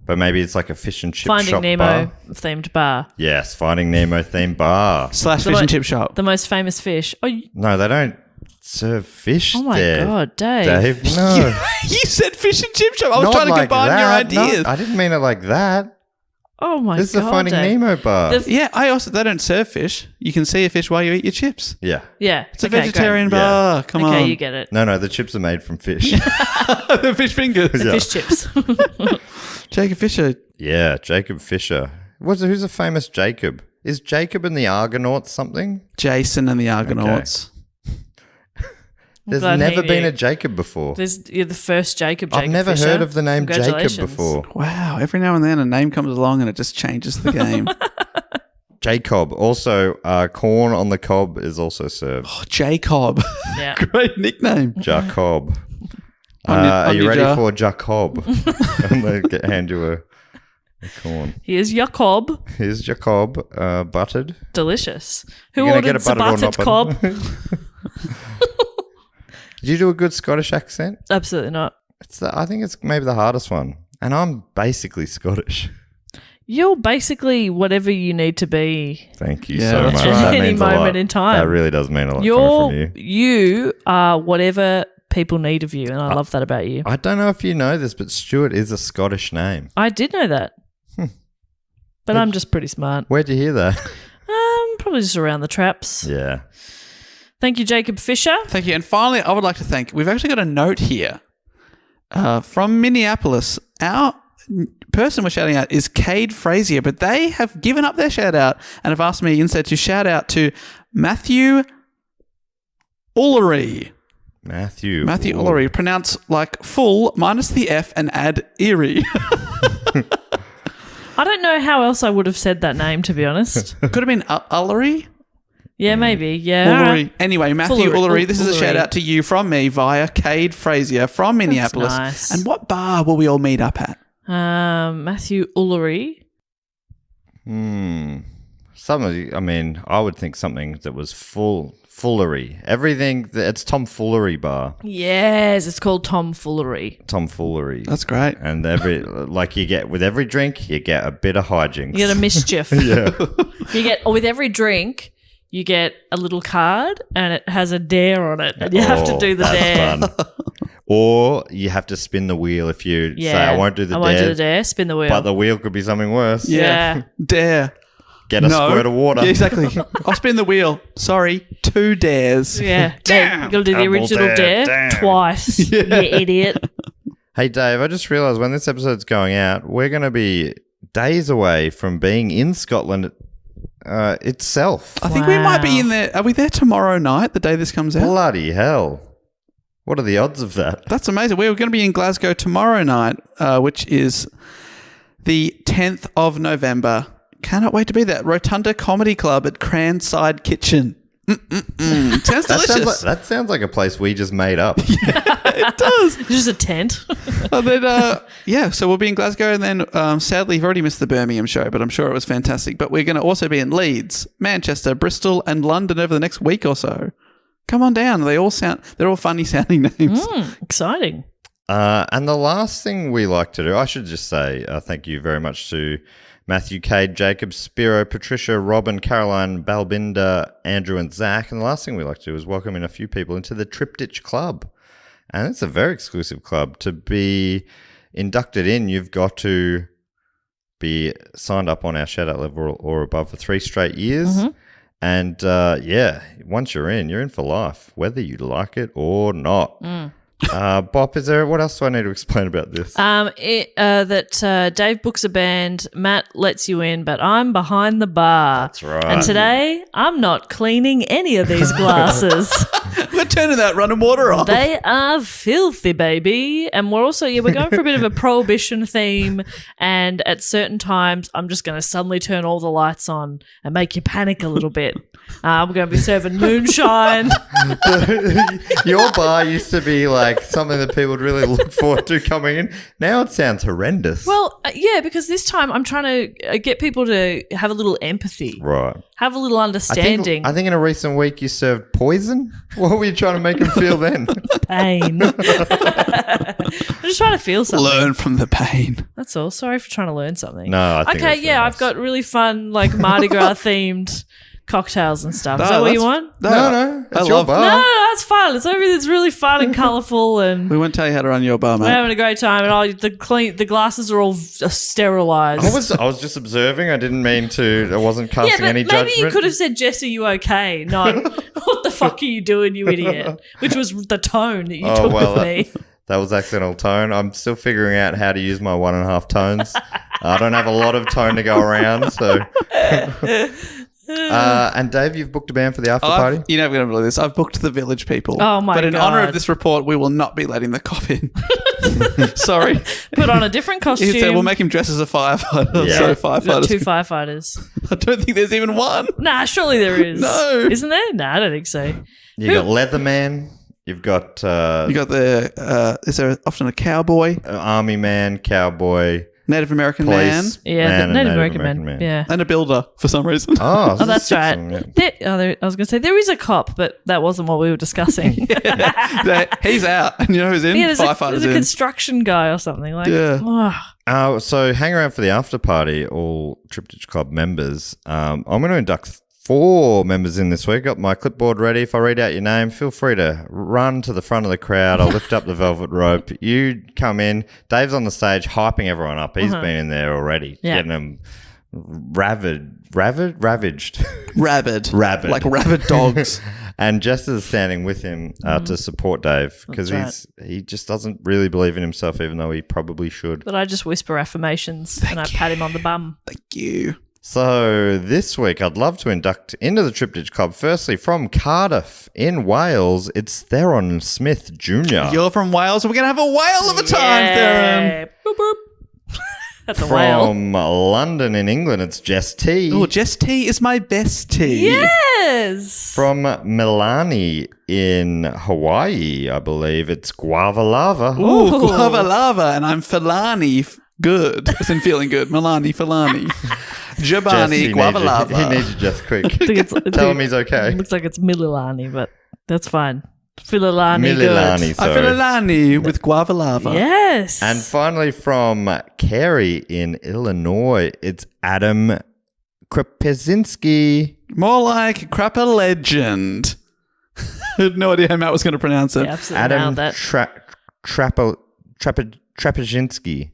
but maybe it's like a fish and chip Finding shop Nemo bar. themed bar. Yes, Finding Nemo themed bar. / fish and chip shop. The most famous fish. No, they don't serve fish Oh my there. God, Dave. Dave, no. You said fish and chip shop. I was Not trying to like combine that. your ideas. No, I didn't mean it like that. Oh my This God. is a Finding Dave. Nemo bar. Yeah, they don't serve fish. You can see a fish while you eat your chips. Yeah. Yeah. It's a vegetarian bar. Come Okay, on. you get it. No, the chips are made from fish. The fish fingers. Yeah. Fish chips. Jacob Fisher. Yeah, Jacob Fisher. Who's a famous Jacob? Is Jacob and the Argonauts something? Jason and the Argonauts. There's glad he never been knew. a Jacob before. You're the first Jacob I've never Fisher. heard of the name Jacob Congratulations. before. Wow. Every now and then a name comes along and it just changes the game. Jacob. Also, corn on the cob is also served. Oh, Jacob. Yeah. Great nickname. Jacob. On your- Are on you your ready jar. for Jacob? I'm going to hand you a corn. Here's Jacob. Here's Jacob, buttered. Delicious. Who You're gonna ordered get a buttered or buttered not cob? Did you do a good Scottish accent? Absolutely not. I think it's maybe the hardest one. And I'm basically Scottish. You're basically whatever you need to be. Thank you Yeah, so that's much. right. That Any means a lot. moment in time. That really does mean a lot coming from you. You are whatever people need of you, and I love that about you. I don't know if you know this, but Stuart is a Scottish name. I did know that. But I'm just pretty smart. Where'd you hear that? Probably just around the traps. Yeah. Thank you, Jacob Fisher. Thank you. And finally, I would like to thank, we've actually got a note here from Minneapolis. Our person we're shouting out is Cade Frazier, but they have given up their shout out and have asked me instead to shout out to Matthew Ullery. Matthew Ullery. Pronounce like full minus the F and add Erie. I don't know how else I would have said that name, to be honest. Could have been Ullery. Yeah, maybe. Yeah. Ullery. Anyway, Matthew Ullery, this is a Ullery. shout out to you from me via Cade Frazier from Minneapolis. Nice. And what bar will we all meet up at? Matthew Ullery. I would think something that was foolery. Everything, it's tomfoolery bar. Yes, it's called tomfoolery. Tomfoolery. That's great. And with every drink, you get a bit of hijinks. You get a mischief. Yeah. With every drink, you get a little card and it has a dare on it. And you have to do the dare. Fun. Or you have to spin the wheel if you say, I won't do the dare. Spin the wheel. But the wheel could be something worse. Yeah. Dare. Get a squirt of water. Yeah, exactly. I'll spin the wheel. Sorry, 2 dares. Yeah. Damn. You got to do the original dare twice. You idiot. Hey, Dave, I just realised when this episode's going out, we're going to be days away from being in Scotland itself. I think we might be in there. Are we there tomorrow night, the day this comes out? Bloody hell. What are the odds of that? That's amazing. We're going to be in Glasgow tomorrow night, which is the 10th of November. Cannot wait to be there. Rotunda Comedy Club at Cranside Kitchen. Sounds delicious. That sounds like a place we just made up. It does. It's just a tent. And then, so we'll be in Glasgow, and then sadly, you've already missed the Birmingham show, but I'm sure it was fantastic. But we're going to also be in Leeds, Manchester, Bristol, and London over the next week or so. Come on down. They're all funny sounding names. Exciting. And the last thing we like to do, I should just say thank you very much to Matthew, Cade, Jacob, Spiro, Patricia, Robin, Caroline, Balbinda, Andrew, and Zach. And the last thing we like to do is welcome in a few people into the Triptych Club. And it's a very exclusive club. To be inducted in, you've got to be signed up on our shout-out level or above for 3 straight years. Mm-hmm. And, once you're in for life, whether you like it or not. Bob, what else do I need to explain about this? That Dave books a band, Matt lets you in, but I'm behind the bar. That's right. And today, I'm not cleaning any of these glasses. We're turning that running water off. They are filthy, baby. And we're also, we're going for a bit of a prohibition theme. And at certain times, I'm just going to suddenly turn all the lights on and make you panic a little bit. We're going to be serving moonshine. Your bar used to be like something that people would really look forward to coming in. Now it sounds horrendous. Well, because this time I'm trying to get people to have a little empathy. Right. Have a little understanding. I think in a recent week you served poison. What were you trying to make them feel then? Pain. I'm just trying to feel something. Learn from the pain. That's all. Sorry for trying to learn something. No, I think that's nice. I've got really fun, like Mardi Gras themed cocktails and stuff. Is that what you want? No. It's your bar. No, that's fun. It's really fun and colourful, and we won't tell you how to run your bar, mate. We're having a great time, and the glasses are all sterilised. I was just observing. I didn't mean to. I wasn't casting any judgment. Maybe you could have said, "Jess, are you okay?" Not what the fuck are you doing, you idiot? Which was the tone that you took with me. That was accidental tone. I'm still figuring out how to use my 1.5 tones. I don't have a lot of tone to go around, so. And Dave, you've booked a band for the after party? You're never going to believe this. I've booked the Village People. Oh, my God. But in honour of this report, we will not be letting the cop in. Sorry. Put on a different costume. He said we'll make him dress as a firefighter. Yeah. So firefighters. We've got 2 firefighters. I don't think there's even one. Nah, surely there is. No. Isn't there? Nah, I don't think so. You got Leatherman. You've got... you got is there often a cowboy? Army man, cowboy... Native American police, man. Yeah, the Native American man. Yeah. And a builder for some reason. Oh, that's right. I was going to say, there is a cop, but that wasn't what we were discussing. He's out. And you know who's in? There's Firefighters a construction guy or something. Like, yeah. So hang around for the after party, all Triptych Club members. I'm going to induct 4 members in this week. Got my clipboard ready. If I read out your name, feel free to run to the front of the crowd. I'll lift up the velvet rope. You come in. Dave's on the stage hyping everyone up. He's been in there already, getting them ravaged. Rabid. Like rabid dogs. And Jess is standing with him to support Dave because he just doesn't really believe in himself, even though he probably should. But I just whisper affirmations and I pat him on the bum. Thank you. So this week, I'd love to induct into the Triptych Club, firstly from Cardiff in Wales, it's Theron Smith Jr. You're from Wales, and we're going to have a whale of a time, Theron. Boop, boop. That's a whale. From London in England, it's Jess T. Oh, Jess T is my best tea. Yes. From Milani in Hawaii, I believe, it's Guava Lava. Ooh, guava lava, and I'm Filani good. As in feeling good. Milani, Filani. Jabani, guava lava. He needs you just quick. Tell him he's okay. It looks like it's Mililani, but that's fine. Fililani Mililani, good. sorry. Filani with guava lava. Yes. And finally from Cary in Illinois, it's Adam Krepezinski. More like Crapper Legend. I had no idea how Matt was going to pronounce it. Yeah, absolutely Adam nailed that. Trapezinski.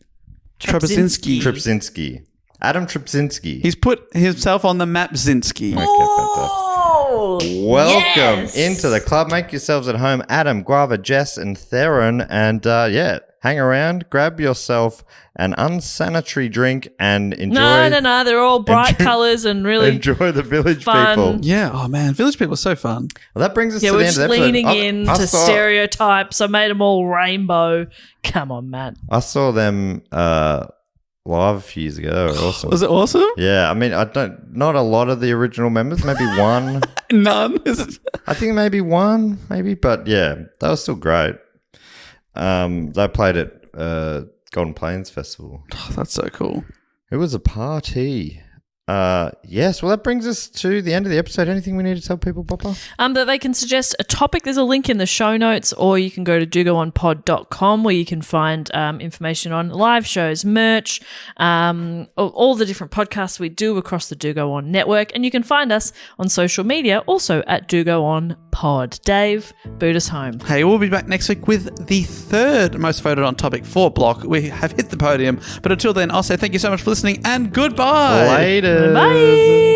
Trapzinski. Adam Trapzinski. He's put himself on the map, Zinski. Oh, Welcome yes. into the club. Make yourselves at home. Adam, Guava, Jess, and Theron. And hang around, grab yourself an unsanitary drink and enjoy. No. They're all bright colours and really enjoy the village fun. people. Yeah. Oh, man. Village people are so fun. Well, that brings us Yeah, to we're the end just of the episode. leaning into stereotypes. I made them all rainbow. Come on, Matt. I saw them live a few years ago. They were awesome. Was it awesome? Yeah, I mean, not a lot of the original members, maybe one. None. Is it? I think maybe one, but yeah, that was still great. They played at Golden Plains Festival. Oh, that's so cool. It was a party. Yes, well, that brings us to the end of the episode. Anything we need to tell people, Papa? That they can suggest a topic. There's a link in the show notes, or you can go to dogoonpod.com where you can find information on live shows, merch, all the different podcasts we do across the Do Go On network. And you can find us on social media also at Do Go On Pod. Dave, boot us home. Hey, we'll be back next week with the third most voted on topic for Block. We have hit the podium. But until then, I'll say thank you so much for listening and goodbye. Later. Bye.